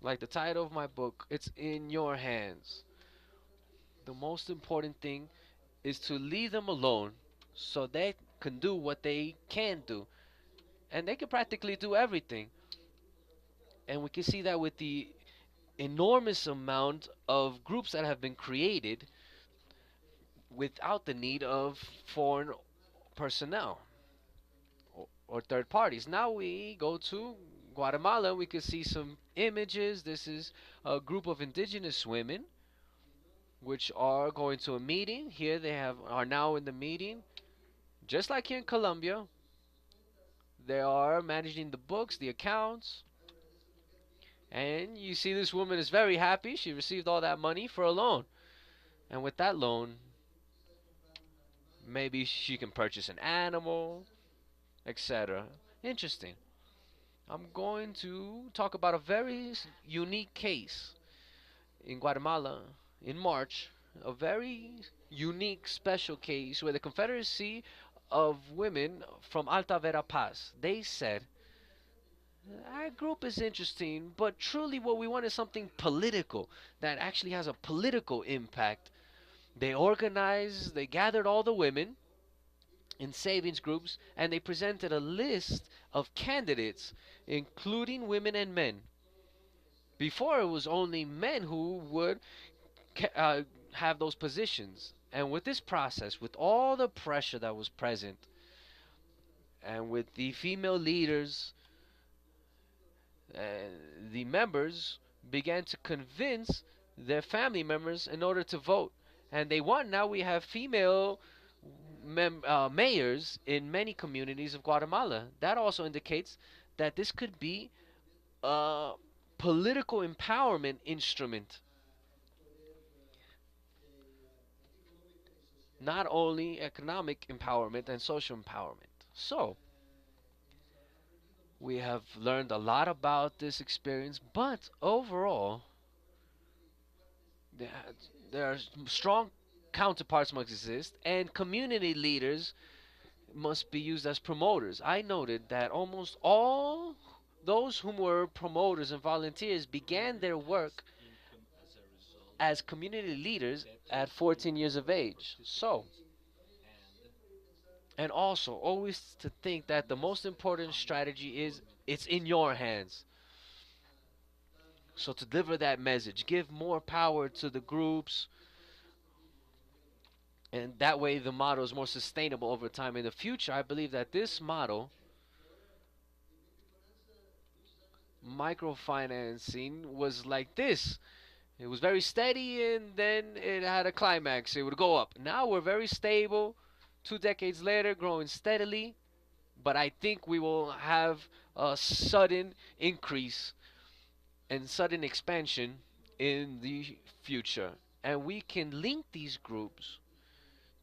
Like the title of my book, it's in your hands. The most important thing is to leave them alone so they can do what they can do. And they can practically do everything. And we can see that with the enormous amount of groups that have been created without the need of foreign personnel or third parties. Now we go to Guatemala. We can see some images. This is a group of indigenous women which are going to a meeting. Here they are now in the meeting. Just like here in Colombia, they are managing the books, the accounts. And you see this woman is very happy. She received all that money for a loan. And with that loan, maybe she can purchase an animal, etc. Interesting. I'm going to talk about a very unique case in Guatemala in March. A very unique, special case where the Confederacy of Women from Alta Verapaz, they said, our group is interesting, but truly what we want is something political that actually has a political impact. They organized, they gathered all the women in savings groups, and they presented a list of candidates, including women and men. Before, it was only men who would have those positions. And with this process, with all the pressure that was present, and with the female leaders, the members began to convince their family members in order to vote. And they won. Now we have female mayors in many communities of Guatemala. That also indicates that this could be a political empowerment instrument. Not only economic empowerment and social empowerment. So, we have learned a lot about this experience, but overall, there, there are strong counterparts must exist, and community leaders must be used as promoters. I noted that almost all those whom were promoters and volunteers began their work as community leaders at 14 years of age. So, and also always to think that the most important strategy is it's in your hands. So to deliver that message, give more power to the groups, and that way the model is more sustainable over time. In the future, I believe that this model, microfinancing, was like this. It was very steady and then it had a climax. It would go up. Now we're very stable. 2 decades later, growing steadily. but I think we will have a sudden increase and sudden expansion in the future. And we can link these groups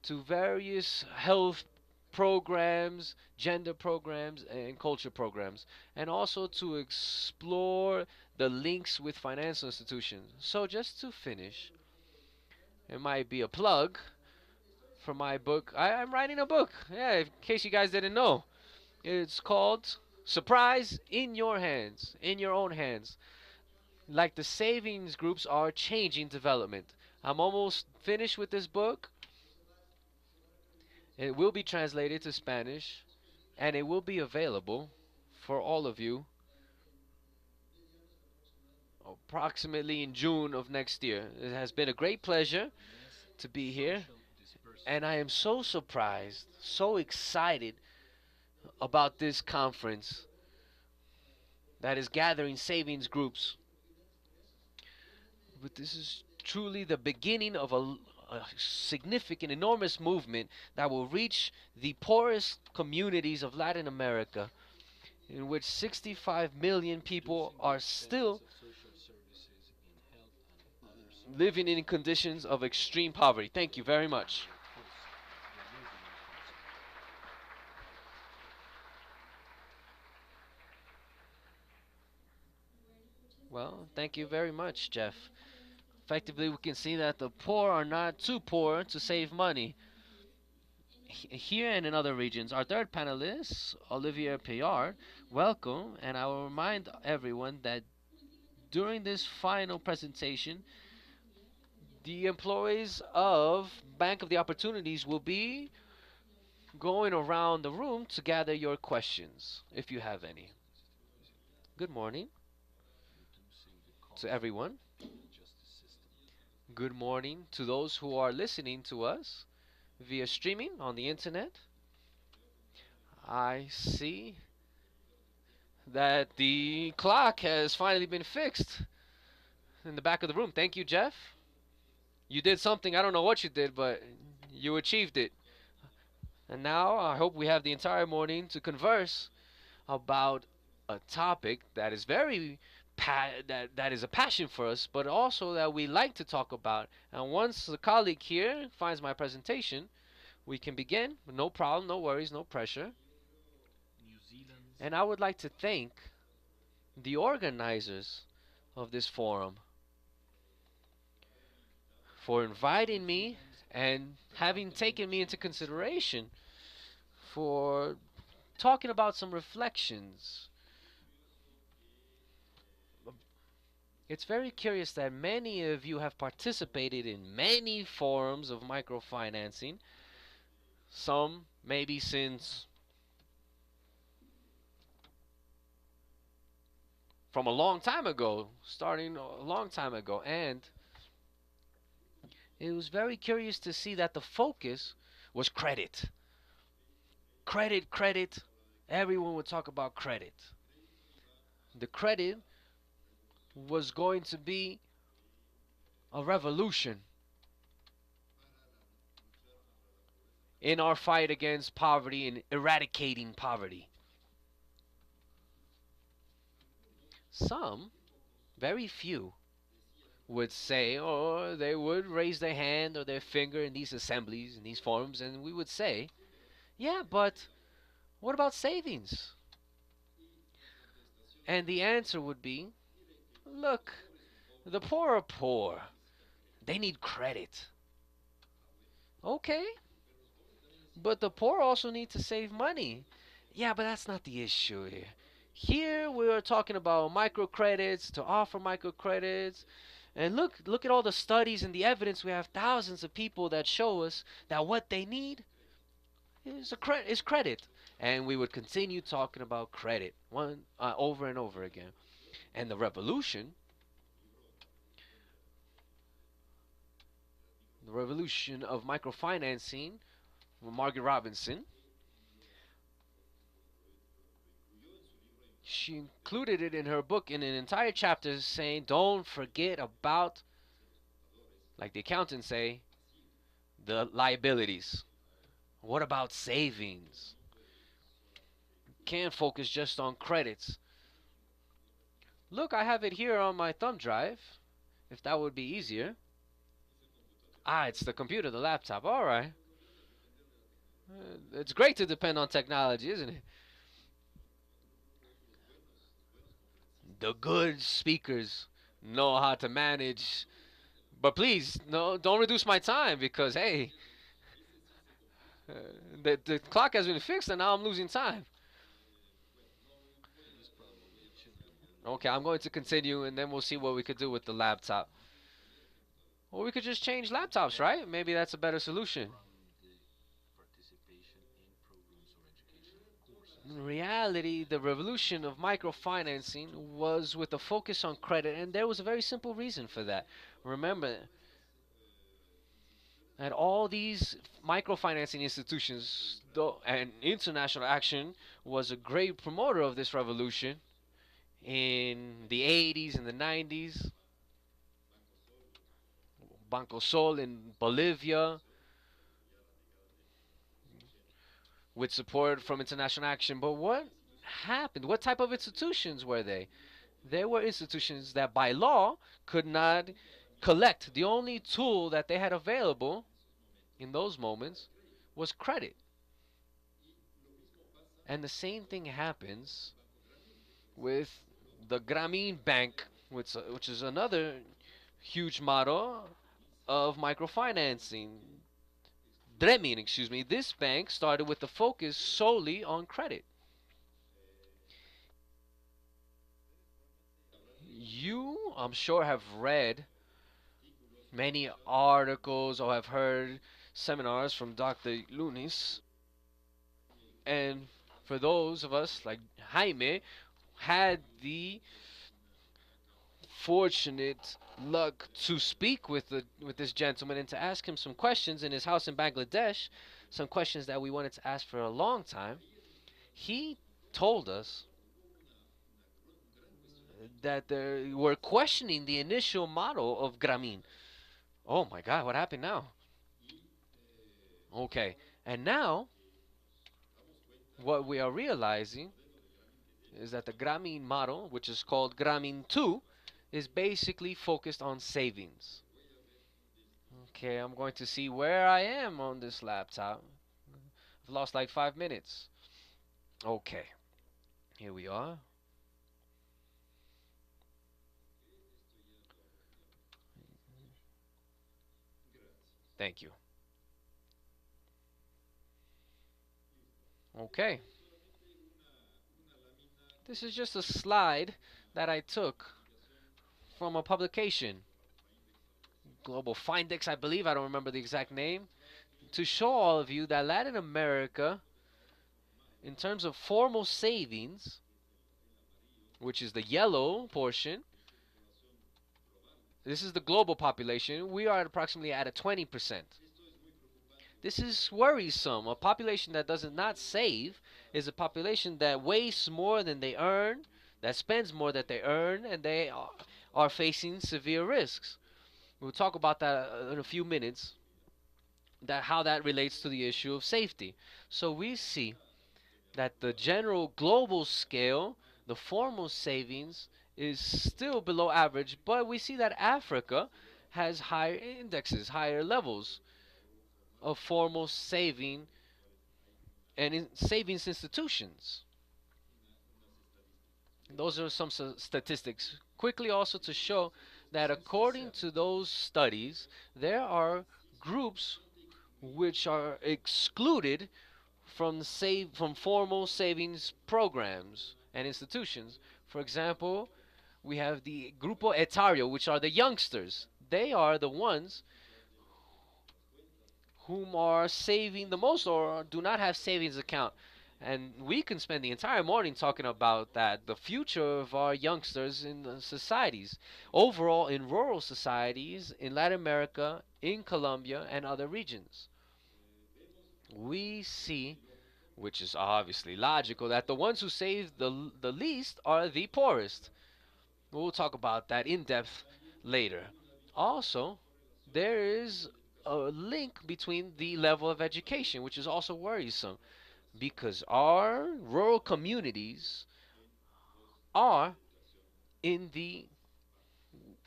to various health programs, gender programs, and culture programs, and also to explore the links with financial institutions. So, just to finish, it might be a plug for my book. I'm writing a book, yeah, in case you guys didn't know. It's called Surprise in Your Hands, in Your Own Hands. Like the savings groups are changing development. I'm almost finished with this book. It will be translated to Spanish and it will be available for all of you approximately in June of next year. It has been a great pleasure to be here, and I am so surprised, so excited about this conference that is gathering savings groups. But this is truly the beginning of a significant, enormous movement that will reach the poorest communities of Latin America, in which 65 million people are still living in conditions of extreme poverty. Thank you very much. Well, thank you very much, Jeff. Effectively, we can see that the poor are not too poor to save money. Here and in other regions, our third panelist, Olivier Pierard, welcome, and I will remind everyone that during this final presentation, the employees of Bank of the Opportunities will be going around the room to gather your questions, if you have any. Good morning to everyone. Good morning to those who are listening to us via streaming on the internet. I see that the clock has finally been fixed in the back of the room. Thank you, Jeff. You did something. I don't know what you did, but you achieved it. And now I hope we have the entire morning to converse about a topic that is very that is a passion for us, but also that we like to talk about. And once the colleague here finds my presentation, we can begin. No problem, no worries, no pressure. And I would like to thank the organizers of this forum for inviting me and having taken me into consideration for talking about some reflections. It's very curious that many of you have participated in many forums of microfinancing, some maybe since from a long time ago, starting a long time ago, and it was very curious to see that the focus was credit. Credit, credit. Everyone would talk about credit. The credit was going to be a revolution in our fight against poverty and eradicating poverty. Some, very few, would say, or they would raise their hand or their finger in these assemblies, in these forums, and we would say, yeah, but what about savings? And the answer would be, look, the poor are poor. They need credit. Okay, but the poor also need to save money. Yeah, but that's not the issue here. Here we are talking about microcredits, to offer microcredits. And look at all the studies and the evidence. We have thousands of people that show us that what they need is credit. And we would continue talking about credit over and over again. And the revolution of microfinancing, Margaret Robinson, she included it in her book in an entire chapter saying, don't forget about, like the accountants say, the liabilities. What about savings? can't focus just on credits. Look, I have it here on my thumb drive, if that would be easier. Ah, it's the computer, the laptop. All right. It's great to depend on technology, isn't it? The good speakers know how to manage. But please, no, don't reduce my time because, hey, uh, the clock has been fixed and now I'm losing time. Okay, I'm going to continue and then we'll see what we could do with the laptop. Or we could just change laptops, right? Maybe that's a better solution. In reality, the revolution of microfinancing was with a focus on credit, and there was a very simple reason for that. Remember that all these microfinancing institutions, though, and international action was a great promoter of this revolution in the 80s and the 90s. Banco Sol in Bolivia, with support from international action. But what happened? What type of institutions were they? They were institutions that by law could not collect. The only tool that they had available in those moments was credit. And the same thing happens with the Grameen Bank, which is another huge model of microfinancing. Dremin, excuse me, this bank started with the focus solely on credit. You, I'm sure, have read many articles or have heard seminars from Dr. Lunis. And for those of us like Jaime, had the fortunate luck to speak with this gentleman and to ask him some questions in his house in Bangladesh, some questions that we wanted to ask for a long time. He told us that they were questioning the initial model of Grameen. Oh my God, what happened now? Okay, and now what we are realizing is that the Grameen model, which is called Grameen 2, is basically focused on savings. Okay, I'm going to see where I am on this laptop. I've lost like 5 minutes. Okay, here we are. Thank you. Okay, this is just a slide that I took from a publication, Global Findex, I believe. I don't remember the exact name. To show all of you that Latin America, in terms of formal savings, which is the yellow portion, this is the global population. We are approximately at a 20%. This is worrisome. A population that does not save is a population that wastes more than they earn, that spends more than they earn, and they are facing severe risks. We'll talk about that in a few minutes, that how that relates to the issue of safety. So we see that the general global scale, the formal savings is still below average, but we see that Africa has higher indexes, higher levels of formal saving and savings institutions. Those are some statistics. Quickly also to show that according to those studies, there are groups which are excluded from formal savings programs and institutions. For example, we have the Grupo Etario, which are the youngsters. They are the ones whom are saving the most or do not have savings account. And we can spend the entire morning talking about that, the future of our youngsters in the societies, overall in rural societies, in Latin America, in Colombia, and other regions. We see, which is obviously logical, that the ones who save the least are the poorest. We'll talk about that in depth later. Also, there is a link between the level of education, which is also worrisome. because our rural communities are in the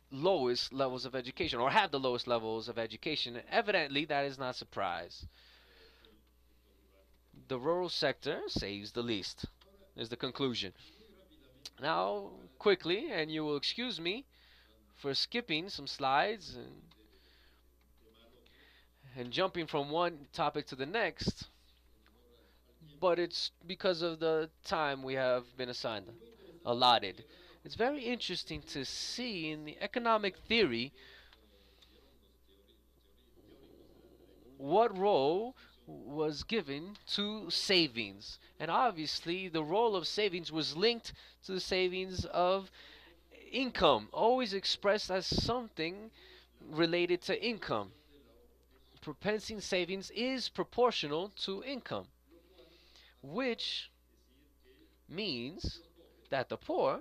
lowest levels of education or have the lowest levels of education. Evidently, that is not a surprise. The rural sector saves the least, is the conclusion. Now, quickly, and you will excuse me for skipping some slides and jumping from one topic to the next, but it's because of the time we have been allotted. It's very interesting to see in the economic theory what role was given to savings. And obviously, the role of savings was linked to the savings of income, always expressed as something related to income. Propensing savings is proportional to income, which means that the poor,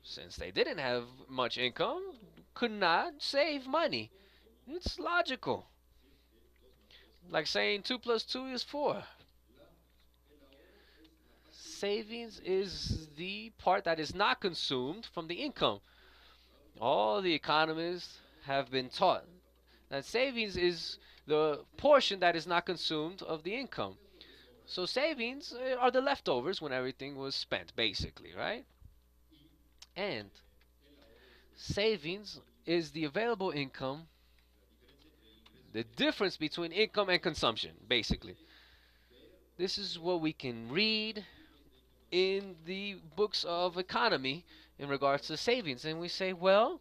since they didn't have much income, could not save money. It's logical. Like saying 2 plus 2 is 4. Savings is the part that is not consumed from the income. All the economists have been taught that savings is the portion that is not consumed of the income. So savings are the leftovers when everything was spent, basically, right? And savings is the available income, the difference between income and consumption, basically. This is what we can read in the books of economy in regards to savings. And we say, well,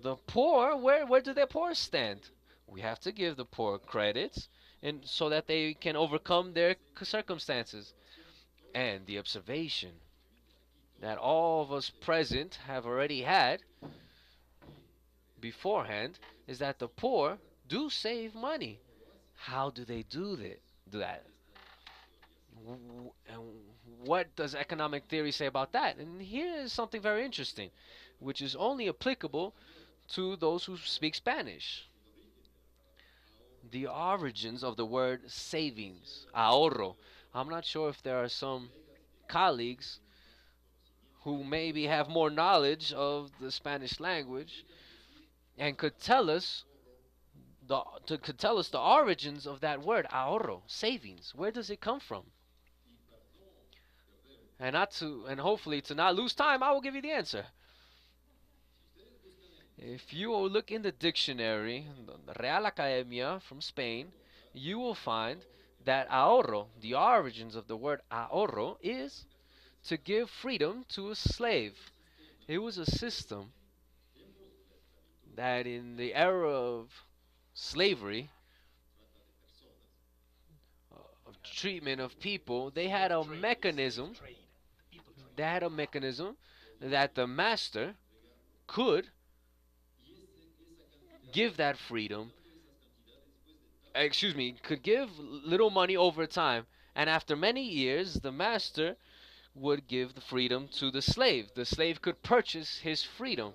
the poor, where do the poor stand? We have to give the poor credits and so that they can overcome their circumstances. And the observation that all of us present have already had beforehand is that the poor do save money. How do they do that? And what does economic theory say about that? And here is something very interesting, which is only applicable to those who speak Spanish. The origins of the word savings, ahorro. I'm not sure if there are some colleagues who maybe have more knowledge of the Spanish language and could tell us the origins of that word ahorro, savings. Where does it come from? And hopefully to not lose time, I will give you the answer. If you will look in the dictionary, the Real Academia from Spain, you will find that ahorro, the origins of the word ahorro, is to give freedom to a slave. It was a system that in the era of slavery, of treatment of people, they had a mechanism that the master could give that freedom, could give little money over time. And after many years, the master would give the freedom to the slave. The slave could purchase his freedom.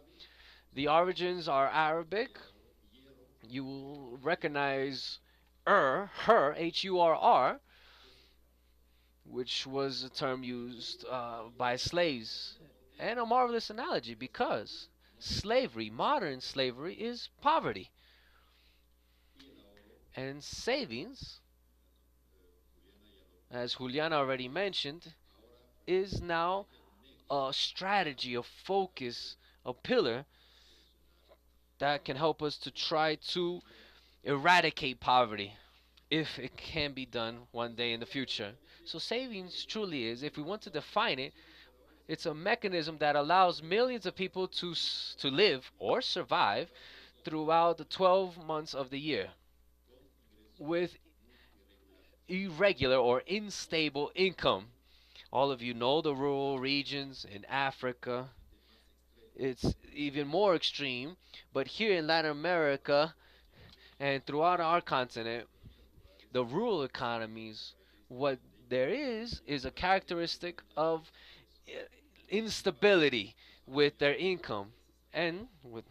The origins are Arabic. You will recognize her, Hurr, which was a term used by slaves. And a marvelous analogy because slavery, modern slavery, is poverty. And savings, as Juliana already mentioned, is now a strategy, a focus, a pillar that can help us to try to eradicate poverty if it can be done one day in the future. So savings truly is, if we want to define it, it's a mechanism that allows millions of people to live or survive throughout the 12 months of the year with irregular or unstable income. All of you know the rural regions in Africa. It's even more extreme, but here in Latin America and throughout our continent, the rural economies, what there is a characteristic of instability with their income and with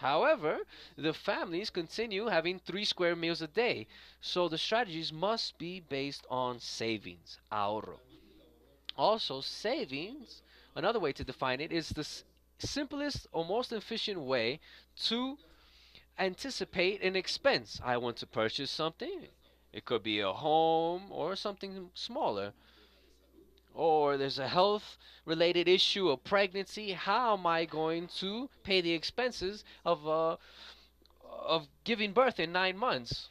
However, the families continue having 3 square meals a day. So the strategies must be based on savings, ahorro. Also, savings, another way to define it, is the simplest or most efficient way to anticipate an expense. I want to purchase something. It could be a home or something smaller. Or there's a health related issue, a pregnancy. How am I going to pay the expenses of giving birth in 9 months?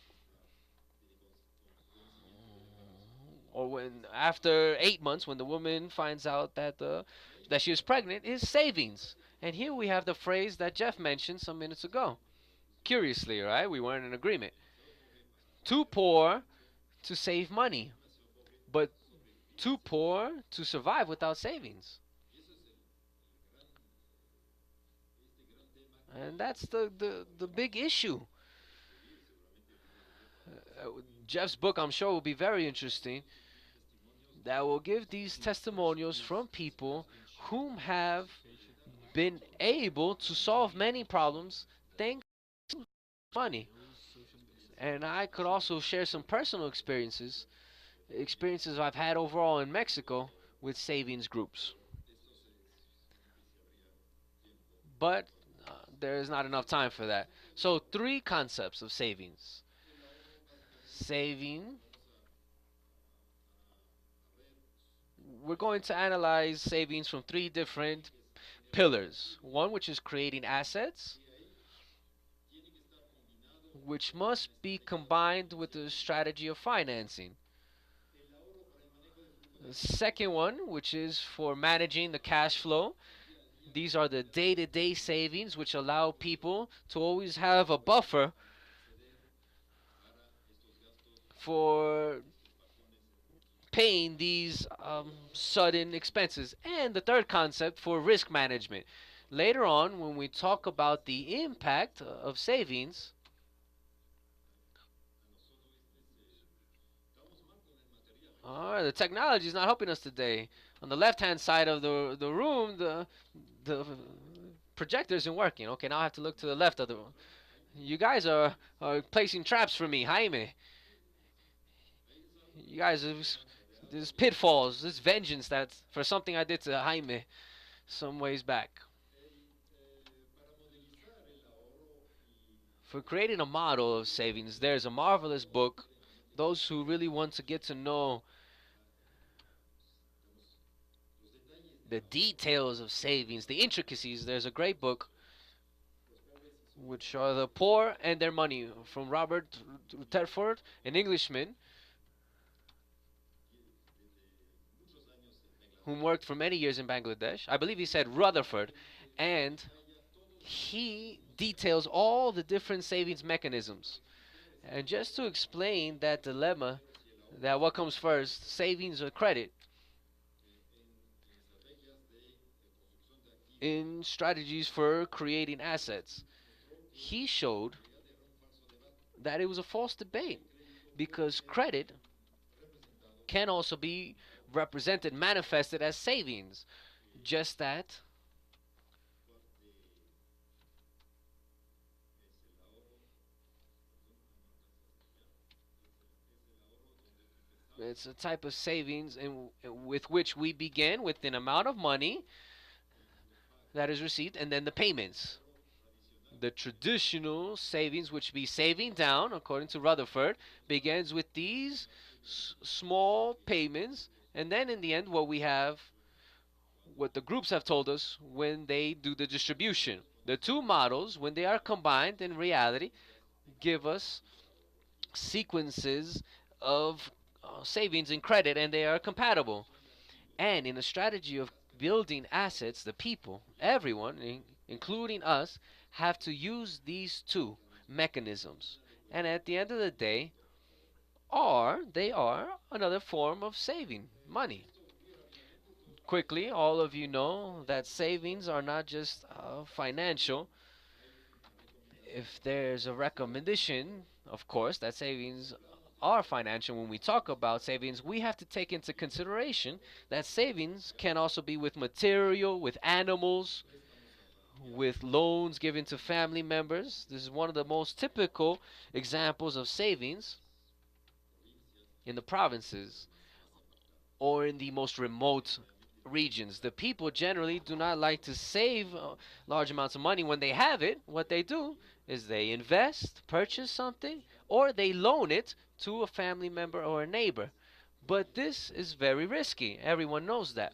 Or when after 8 months, when the woman finds out that she is pregnant, is savings. And here we have the phrase that Jeff mentioned some minutes ago. Curiously, right? We weren't in agreement. Too poor to save money, but too poor to survive without savings. And that's the big issue. Jeff's book, I'm sure, will be very interesting. That will give these testimonials from people whom have been able to solve many problems thanks to money. And I could also share some personal experiences I've had overall in Mexico with savings groups. But there is not enough time for that. So, three concepts of savings. Saving. We're going to analyze savings from three different pillars. One, which is creating assets, which must be combined with the strategy of financing. The second one, which is for managing the cash flow. These are the day-to-day savings, which allow people to always have a buffer for paying these sudden expenses. And the third concept for risk management. Later on, when we talk about the impact of savings, the technology is not helping us today. On the left-hand side of the room, the projector isn't working. Okay, now I have to look to the left of the room. You guys are placing traps for me, Jaime. You guys are there's pitfalls, this vengeance that's for something I did to Jaime some ways back. For creating a model of savings, there's a marvelous book. Those who really want to get to know the details of savings, the intricacies, there's a great book which are The Poor and Their Money from Robert Rutherford, an Englishman who worked for many years in Bangladesh. I believe he said Rutherford, and he details all the different savings mechanisms. And just to explain that dilemma, that what comes first, savings or credit, in strategies for creating assets, he showed that it was a false debate because credit can also be represented, manifested as savings. Just that it's a type of savings with which we begin with an amount of money that is received and then the payments. The traditional savings, which be saving down, according to Rutherford, begins with these small payments, and then in the end, what we have, what the groups have told us when they do the distribution. The two models, when they are combined in reality, give us sequences of savings and credit, and they are compatible. And in the strategy of building assets, the people, everyone, including us, have to use these two mechanisms. And at the end of the day, they are another form of saving money. Quickly, all of you know that savings are not just financial. If there's a recommendation, of course, that savings are financial, when we talk about savings, we have to take into consideration that savings can also be with material, with animals, with loans given to family members. This is one of the most typical examples of savings in the provinces or in the most remote regions. The people generally do not like to save large amounts of money when they have it. What they do is they invest, purchase something, or they loan it to a family member or a neighbor. But this is very risky. Everyone knows that.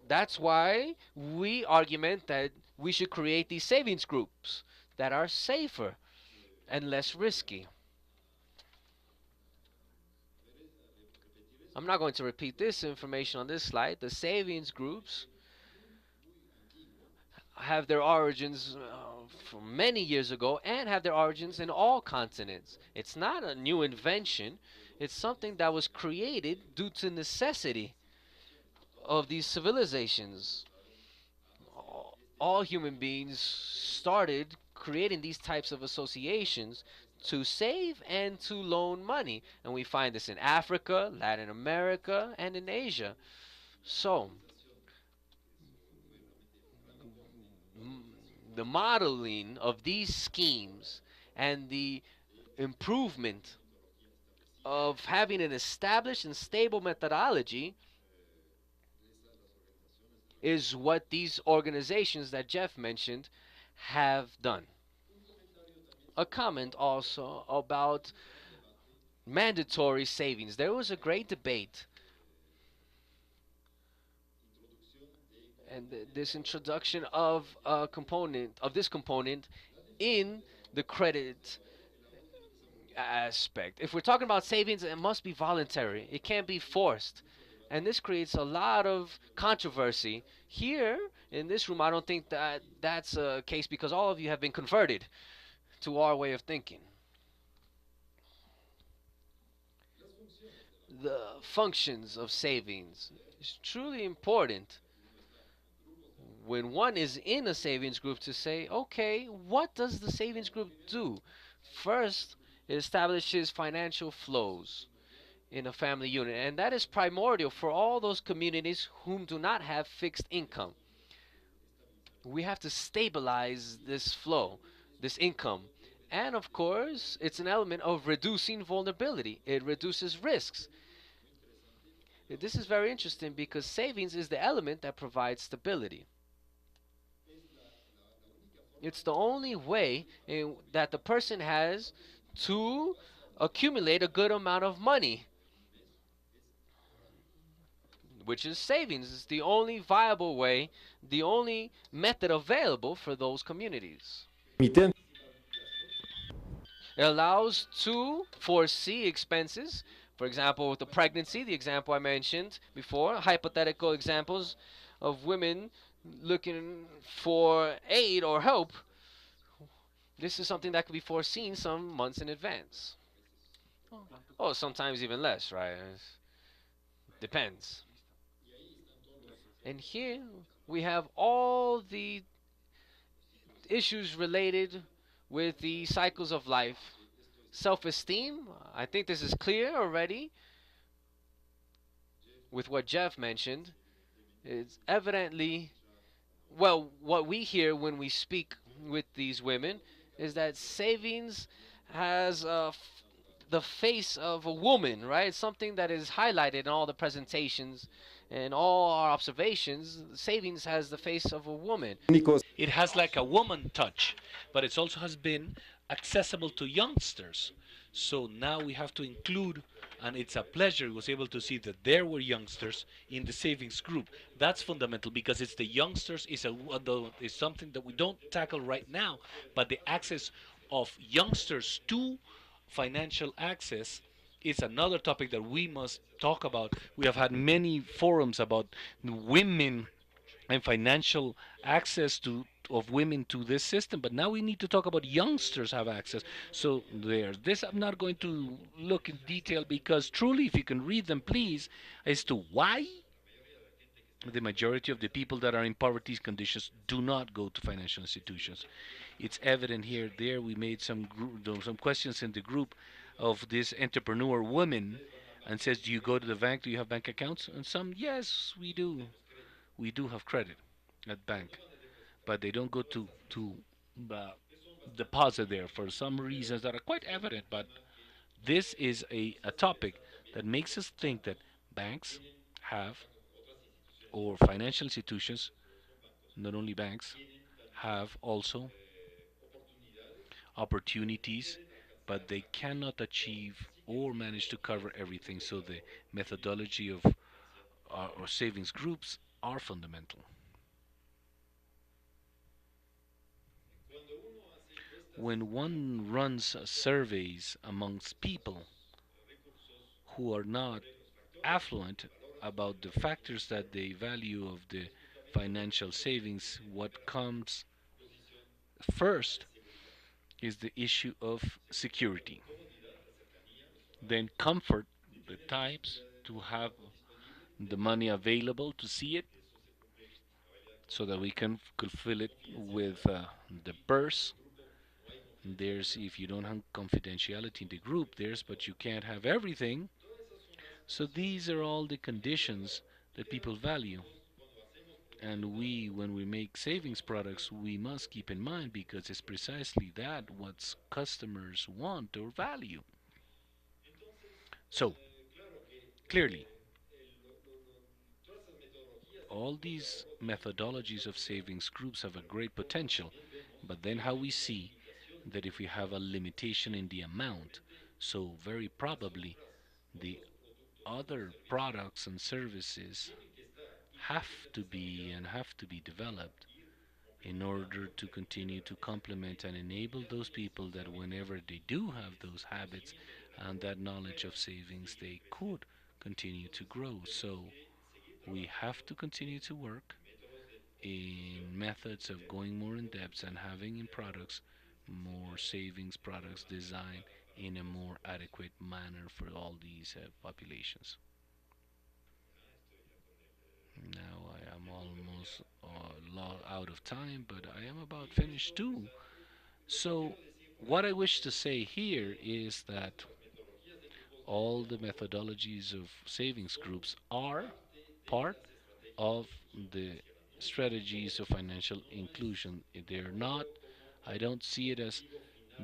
That's why we argument that we should create these savings groups that are safer and less risky. I'm not going to repeat this information on this slide. The savings groups have their origins from many years ago and have their origins in all continents. It's not a new invention. It's something that was created due to necessity of these civilizations. All human beings started creating these types of associations to save and to loan money. And we find this in Africa, Latin America, and in Asia. So, the modeling of these schemes and the improvement of having an established and stable methodology is what these organizations that Jeff mentioned have done. A comment also about mandatory savings. There was a great debate and this introduction of a component of this component in the credit aspect. If we're talking about savings, it must be voluntary. It can't be forced. And this creates a lot of controversy. Here in this room, I don't think that that's a case because all of you have been converted to our way of thinking. The functions of savings is truly important when one is in a savings group to say, okay, what does the savings group do? First, it establishes financial flows in a family unit, and that is primordial for all those communities whom do not have fixed income. We have to stabilize this flow, this income. And of course, it's an element of reducing vulnerability. It reduces risks. This is very interesting because savings is the element that provides stability. It's the only way that the person has to accumulate a good amount of money, which is savings. It's the only viable way, the only method available for those communities. It allows to foresee expenses. For example, with the pregnancy, the example I mentioned before, hypothetical examples of women looking for aid or help. This is something that could be foreseen some months in advance. Oh, sometimes even less, right? Depends. And here we have all the issues related with the cycles of life. Self-esteem, I think this is clear already with what Jeff mentioned. It's evidently, well, what we hear when we speak with these women is that savings has the face of a woman, right? It's something that is highlighted in all the presentations and all our observations. Savings has the face of a woman. It has like a woman touch, but it also has been accessible to youngsters. So now we have to include, and it's a pleasure, was able to see that there were youngsters in the savings group. That's fundamental because it's the youngsters is something that we don't tackle right now, but the access of youngsters to financial access is another topic that we must talk about. We have had many forums about women and financial access of women to this system, but now we need to talk about youngsters have access. So this I'm not going to look in detail because truly, if you can read them, please, as to why the majority of the people that are in poverty conditions do not go to financial institutions. It's evident here. There we made some questions in the group of this entrepreneur woman and says, do you go to the bank? Do you have bank accounts? And some, yes, we do. We do have credit. at bank, but they don't go to uh, deposit there for some reasons that are quite evident. But this is a topic that makes us think that banks have, or financial institutions, not only banks, have also opportunities, but they cannot achieve or manage to cover everything. So the methodology of or savings groups are fundamental. When one runs surveys amongst people who are not affluent about the factors that they value of the financial savings, what comes first is the issue of security. Then comfort, the types to have the money available to see it so that we can fulfill it with the purse. There's, if you don't have confidentiality in the group, there's, but you can't have everything. So these are all the conditions that people value. And we, when we make savings products, we must keep in mind because it's precisely that what customers want or value. So, clearly, all these methodologies of savings groups have a great potential, but then how we see that if we have a limitation in the amount, so very probably the other products and services have to be and have to be developed in order to continue to complement and enable those people that whenever they do have those habits and that knowledge of savings, they could continue to grow. So we have to continue to work in methods of going more in depth and having in products more savings products designed in a more adequate manner for all these populations. Now I am almost out of time, but I am about finished too. So, what I wish to say here is that all the methodologies of savings groups are part of the strategies of financial inclusion. They're not, I don't see it as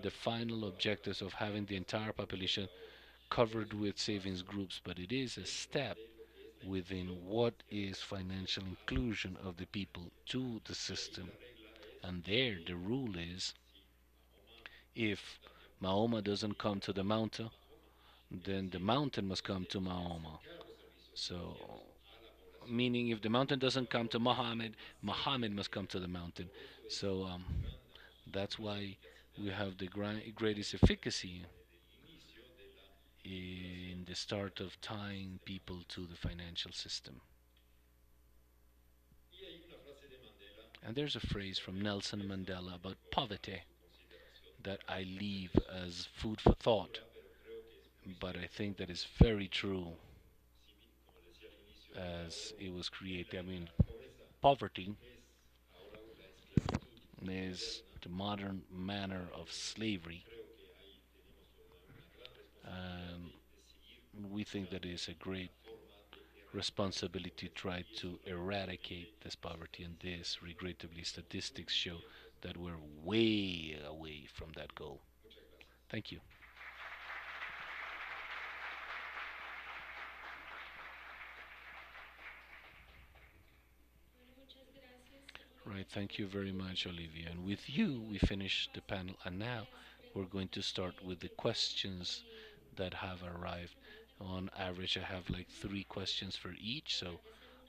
the final objectives of having the entire population covered with savings groups, but it is a step within what is financial inclusion of the people to the system. And there, the rule is if Mahoma doesn't come to the mountain, then the mountain must come to Mahoma. So, meaning if the mountain doesn't come to Muhammad, Muhammad must come to the mountain. So, that's why we have the greatest efficacy in the start of tying people to the financial system. And there's a phrase from Nelson Mandela about poverty that I leave as food for thought, but I think that is very true as it was created. I mean, poverty is the modern manner of slavery, and we think that it is a great responsibility to try to eradicate this poverty, and this, regrettably, statistics show that we're way away from that goal. Thank you. Right, thank you very much, Olivia. And with you, we finish the panel, and now we're going to start with the questions that have arrived. On average, I have like 3 questions for each, so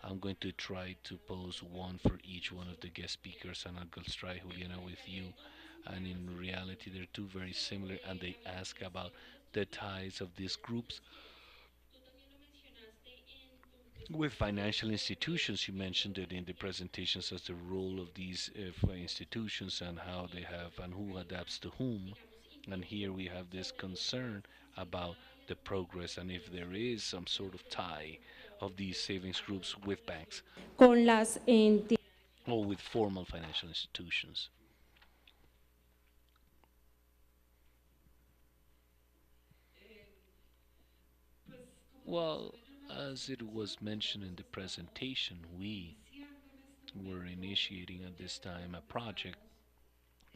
I'm going to try to pose one for each one of the guest speakers, and I'll go try, Juliana, with you. And in reality, they're two very similar, and they ask about the ties of these groups with financial institutions. You mentioned it in the presentations as the role of these institutions and how they have and who adapts to whom. And here we have this concern about the progress and if there is some sort of tie of these savings groups with banks con las entidades. or with formal financial institutions. Well, as it was mentioned in the presentation, we We're initiating at this time a project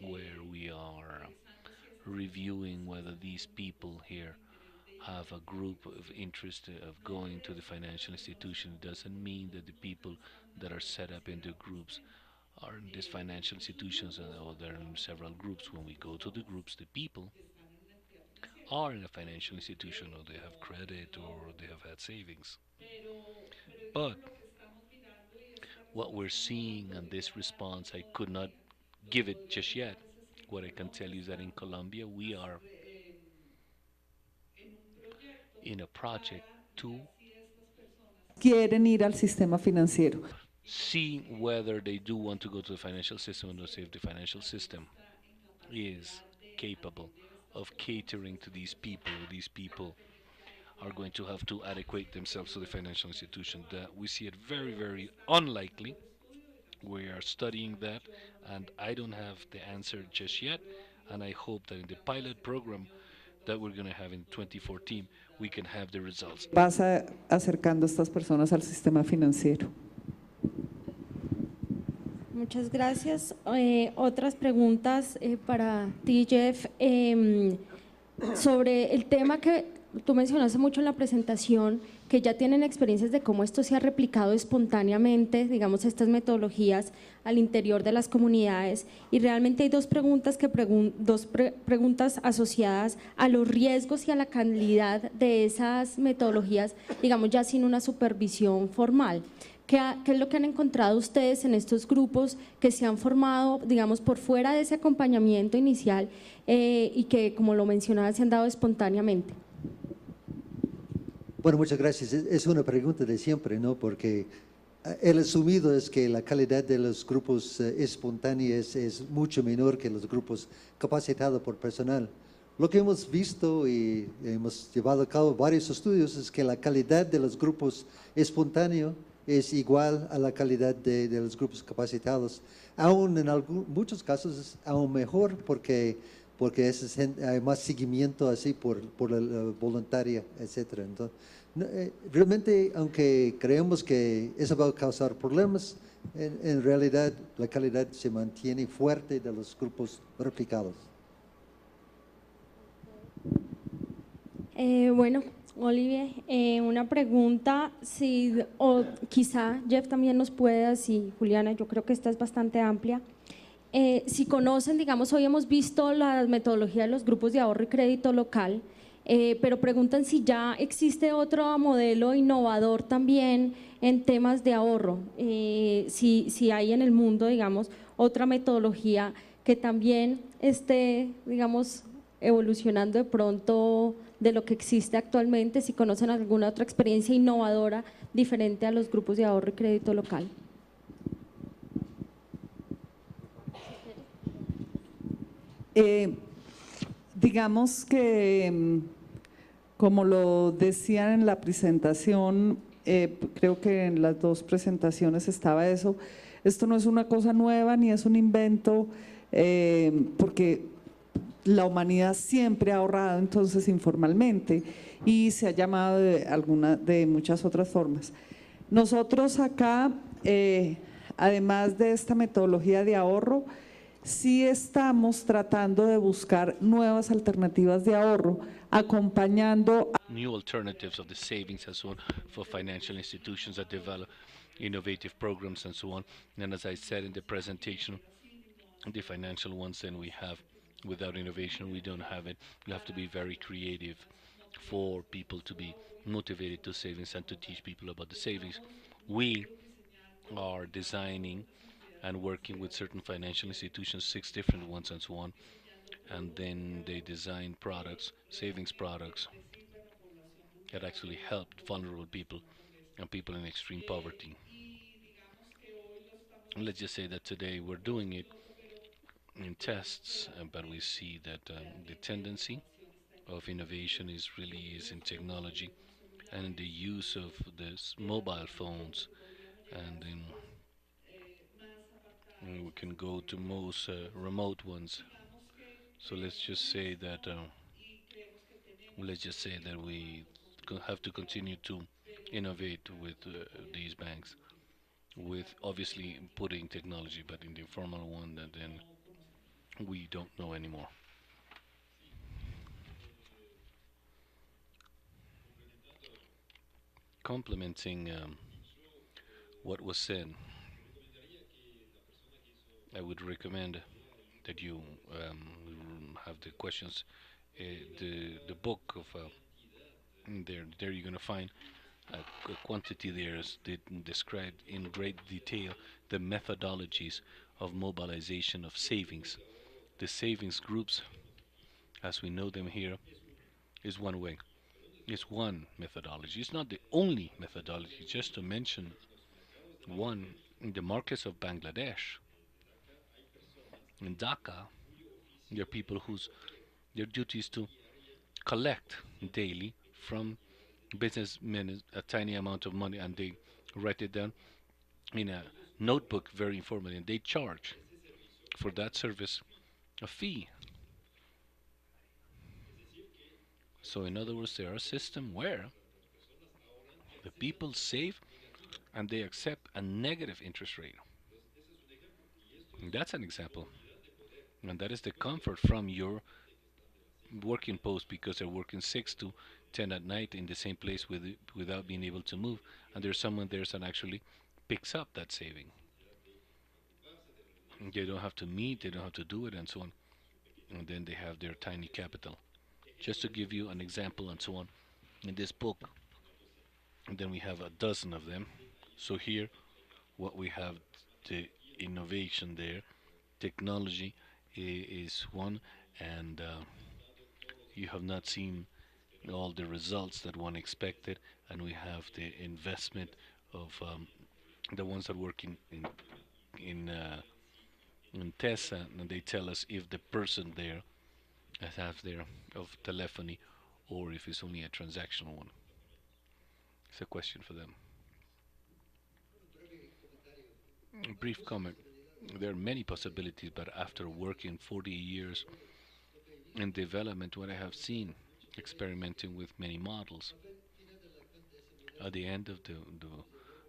where we are reviewing whether these people here have a group of interest of going to the financial institution. It doesn't mean that the people that are set up into groups are in these financial institutions or they're in several groups. When we go to the groups, the people are in a financial institution or they have credit or they have had savings. But what we're seeing in this response, I could not give it just yet. What I can tell you is that in Colombia, we are in a project to quieren ir al sistema financiero. see whether they do want to go to the financial system and see if the financial system is capable of catering to these people. These people are going to have to adequate themselves to the financial institution. That we see it very, very unlikely. We are studying that, and I don't have the answer just yet. And I hope that in the pilot program that we're going to have in 2014, we can have the results. Pasa acercando a estas personas al sistema financiero. Muchas gracias. Otras preguntas para ti, Jeff. Sobre el tema que tú mencionaste mucho en la presentación, que ya tienen experiencias de cómo esto se ha replicado espontáneamente, digamos, estas metodologías al interior de las comunidades. Y realmente hay dos preguntas, preguntas asociadas a los riesgos y a la calidad de esas metodologías, digamos, ya sin una supervisión formal. ¿Qué es lo que han encontrado ustedes en estos grupos que se han formado, digamos, por fuera de ese acompañamiento inicial y que, como lo mencionaba, se han dado espontáneamente? Bueno, muchas gracias. Es una pregunta de siempre, ¿no? Porque el asumido es que la calidad de los grupos espontáneos es mucho menor que los grupos capacitados por personal. Lo que hemos visto y hemos llevado a cabo varios estudios es que la calidad de los grupos espontáneos es igual a la calidad de los grupos capacitados. Aún en muchos casos es aún mejor porque hay más seguimiento así por la voluntaria, etc. Entonces, realmente, aunque creemos que eso va a causar problemas, en realidad la calidad se mantiene fuerte de los grupos replicados. Bueno, Olivier, una pregunta, o quizá Jeff también nos pueda, si Juliana, yo creo que esta es bastante amplia. Si conocen, digamos, hoy hemos visto la metodología de los grupos de ahorro y crédito local, pero preguntan si ya existe otro modelo innovador también en temas de ahorro, si hay en el mundo, digamos, otra metodología que también esté, digamos, evolucionando de pronto de lo que existe actualmente, si conocen alguna otra experiencia innovadora diferente a los grupos de ahorro y crédito local. Digamos que, como lo decían en la presentación, creo que en las dos presentaciones estaba eso, esto no es una cosa nueva ni es un invento, porque la humanidad siempre ha ahorrado entonces informalmente y se ha llamado de muchas otras formas. Nosotros acá, además de esta metodología de ahorro, sí estamos tratando de buscar nuevas alternativas de ahorro, acompañando new alternatives of the savings and so on for financial institutions that develop innovative programs and so on. And as I said in the presentation, the financial ones then we have, without innovation we don't have it. You have to be very creative for people to be motivated to savings and to teach people about the savings. We are designing and working with certain financial institutions, 6 different ones and so on, and then they design products, savings products, that actually help vulnerable people and people in extreme poverty. Let's just say that today we're doing it in tests, but we see that the tendency of innovation is in technology and in the use of this mobile phones, and then we can go to most remote ones. So let's just say that we have to continue to innovate with these banks. with obviously putting technology, but in the informal one, that then we don't know anymore. Complementing what was said, I would recommend that you have the questions, the book of there you're gonna find a quantity there is described in great detail the methodologies of mobilization of savings. The savings groups, as we know them here, is one way. It's one methodology. It's not the only methodology. Just to mention one, in the markets of Bangladesh, in Dhaka, there are people whose their duty is to collect daily from businessmen a tiny amount of money, and they write it down in a notebook very informally, and they charge for that service a fee. So in other words, there are a system where the people save and they accept a negative interest rate. And that's an example. And that is the comfort from your working post, because they're working 6 to 10 at night in the same place without being able to move. And there's someone there that actually picks up that saving. And they don't have to meet, they don't have to do it, and so on. And then they have their tiny capital. Just to give you an example, and so on. In this book, and then we have a dozen of them. So here, what we have, the innovation there, technology is one, and you have not seen all the results that one expected, and we have the investment of the ones that work in TESA, and they tell us if the person there has their of telephony or if it's only a transactional one. It's a question for them. A brief comment. There are many possibilities, but after working 40 years in development, what I have seen, experimenting with many models, at the end of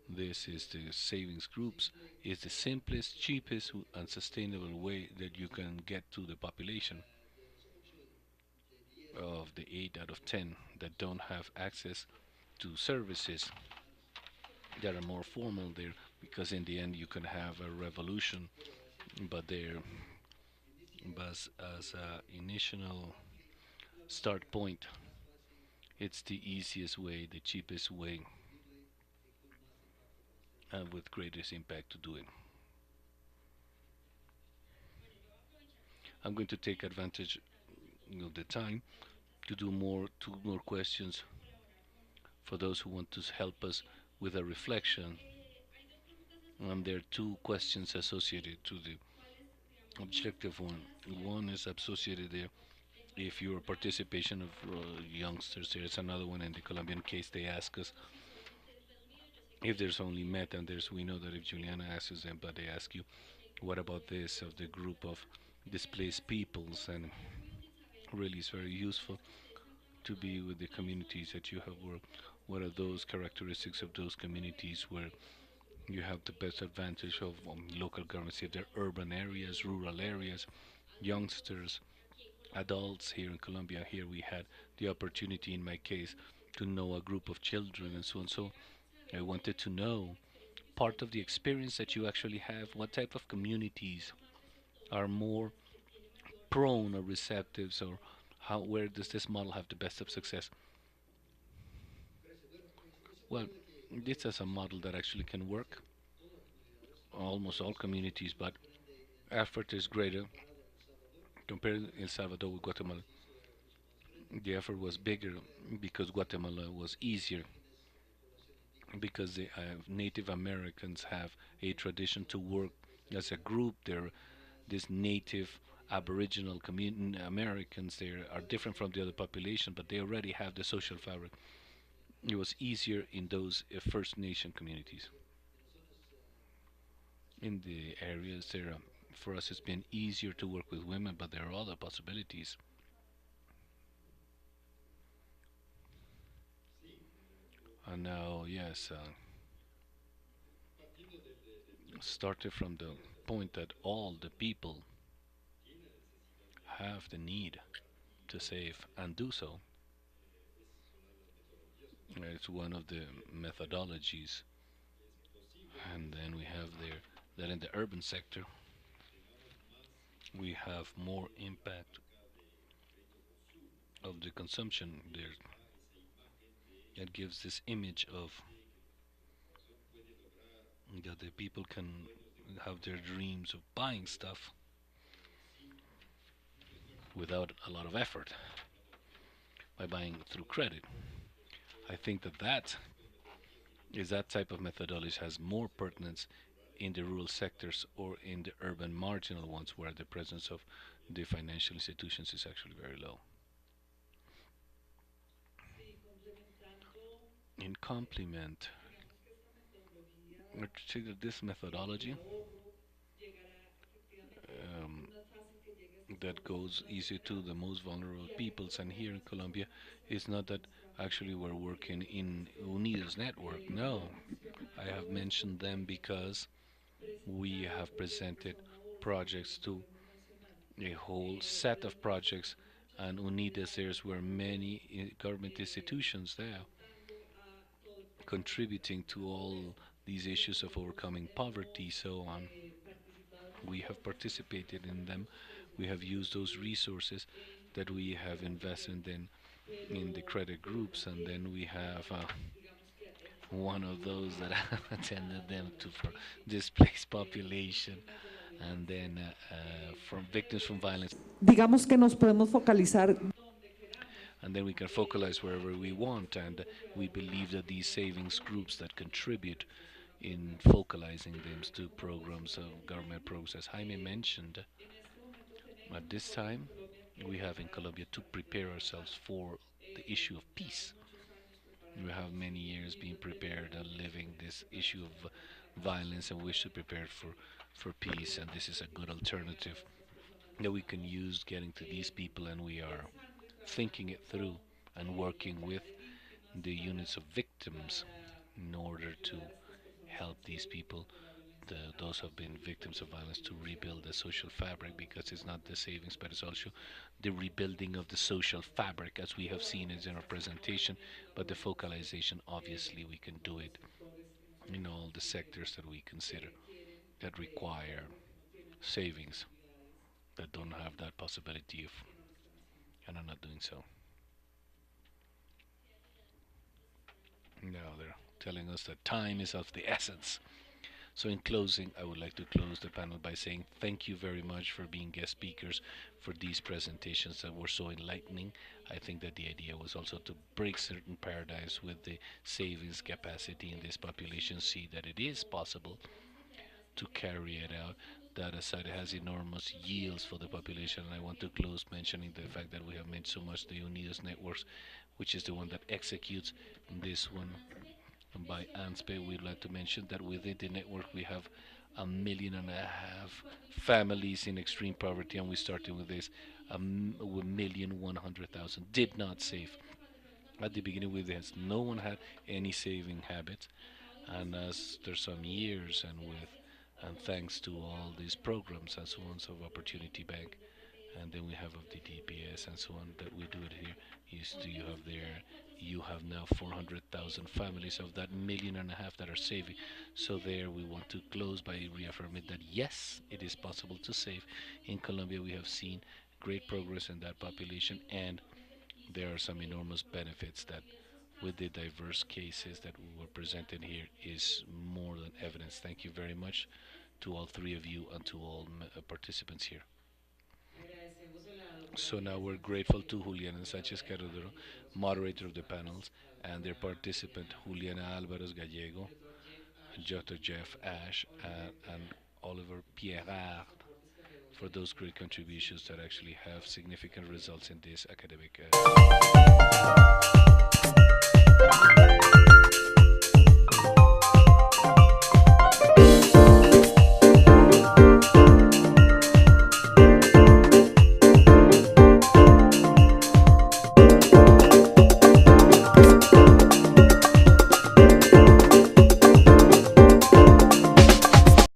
this is the savings groups, is the simplest, cheapest, and sustainable way that you can get to the population of the 8 out of 10 that don't have access to services that are more formal there, because in the end you can have a revolution, but there, but as a initial start point, it's the easiest way, the cheapest way, and with greatest impact to do it. I'm going to take advantage of the time to do two more questions for those who want to help us with a reflection. And there are two questions associated to the objective one. One is associated there if your participation of youngsters. There's another one in the Colombian case. They ask us if there's only met, and there's, we know that if Juliana asks them, but they ask you, what about this of the group of displaced peoples? And really it's very useful to be with the communities that you have worked. What are those characteristics of those communities where you have the best advantage of local governments, if they're urban areas, rural areas, youngsters, adults? Here in Colombia, here we had the opportunity, in my case, to know a group of children and so on. So I wanted to know part of the experience that you actually have, what type of communities are more prone or receptive, or how, where does this model have the best of success? Well, this is a model that actually can work almost all communities, but effort is greater compared to El Salvador with Guatemala. The effort was bigger because Guatemala was easier, because the Native Americans have a tradition to work as a group. They're this Native Aboriginal Americans. They are different from the other population, but they already have the social fabric. It was easier in those First Nation communities. In the areas there, for us, it's been easier to work with women, but there are other possibilities. And now, yes, started from the point that all the people have the need to save and do so. It's one of the methodologies. And then we have there that in the urban sector we have more impact of the consumption there. It gives this image of that the people can have their dreams of buying stuff without a lot of effort by buying through credit. I think that that type of methodology has more pertinence in the rural sectors or in the urban marginal ones where the presence of the financial institutions is actually very low. In complement, I think that this methodology that goes easy to the most vulnerable peoples, and here in Colombia, it's not that actually we're working in Unidos network. No, I have mentioned them because we have presented projects to a whole set of projects, and Unides there's were many government institutions there contributing to all these issues of overcoming poverty, so on. We have participated in them. We have used those resources that we have invested in the credit groups, and then we have one of those that attended them to for displaced population, and then from victims from violence. Digamos que nos podemos focalizar. And then we can focalize wherever we want, and we believe that these savings groups that contribute in focalizing them to programs of government programs, as Jaime mentioned, at this time we have in Colombia to prepare ourselves for the issue of peace. We have many years being prepared and living this issue of violence, and wish to prepare for peace, and this is a good alternative that we can use getting to these people, and we are thinking it through and working with the units of victims in order to help these people, those who have been victims of violence, to rebuild the social fabric, because it's not the savings but it's also the rebuilding of the social fabric, as we have seen in our presentation. But the focalization, obviously we can do it in all the sectors that we consider that require savings, that don't have that possibility of and are not doing so. Now they're telling us that time is of the essence. So in closing, I would like to close the panel by saying thank you very much for being guest speakers for these presentations that were so enlightening. I think that the idea was also to break certain paradigms with the savings capacity in this population, see that it is possible to carry it out. That aside, it has enormous yields for the population. And I want to close mentioning the fact that we have made so much the Unidos networks, which is the one that executes this one by ANSPE. We'd like to mention that within the network we have 1.5 million families in extreme poverty, and we started with this 1,100,000 did not save. At the beginning with this, no one had any saving habits, and as there's some years and thanks to all these programs and so on, so Opportunity Bank, and then we have of the DPS and so on, that we do it here. You have now 400,000 families of that 1.5 million that are saving. So there we want to close by reaffirming that yes, it is possible to save. In Colombia we have seen great progress in that population, and there are some enormous benefits that with the diverse cases that we were presenting here is more than evidence. Thank you very much to all three of you and to all participants here. So now we're grateful to Juliana Sánchez Carrero, moderator of the panels, and their participant Juliana Álvarez Gallego, Dr. Jeff Ashe, and Olivier Pierard, for those great contributions that actually have significant results in this academic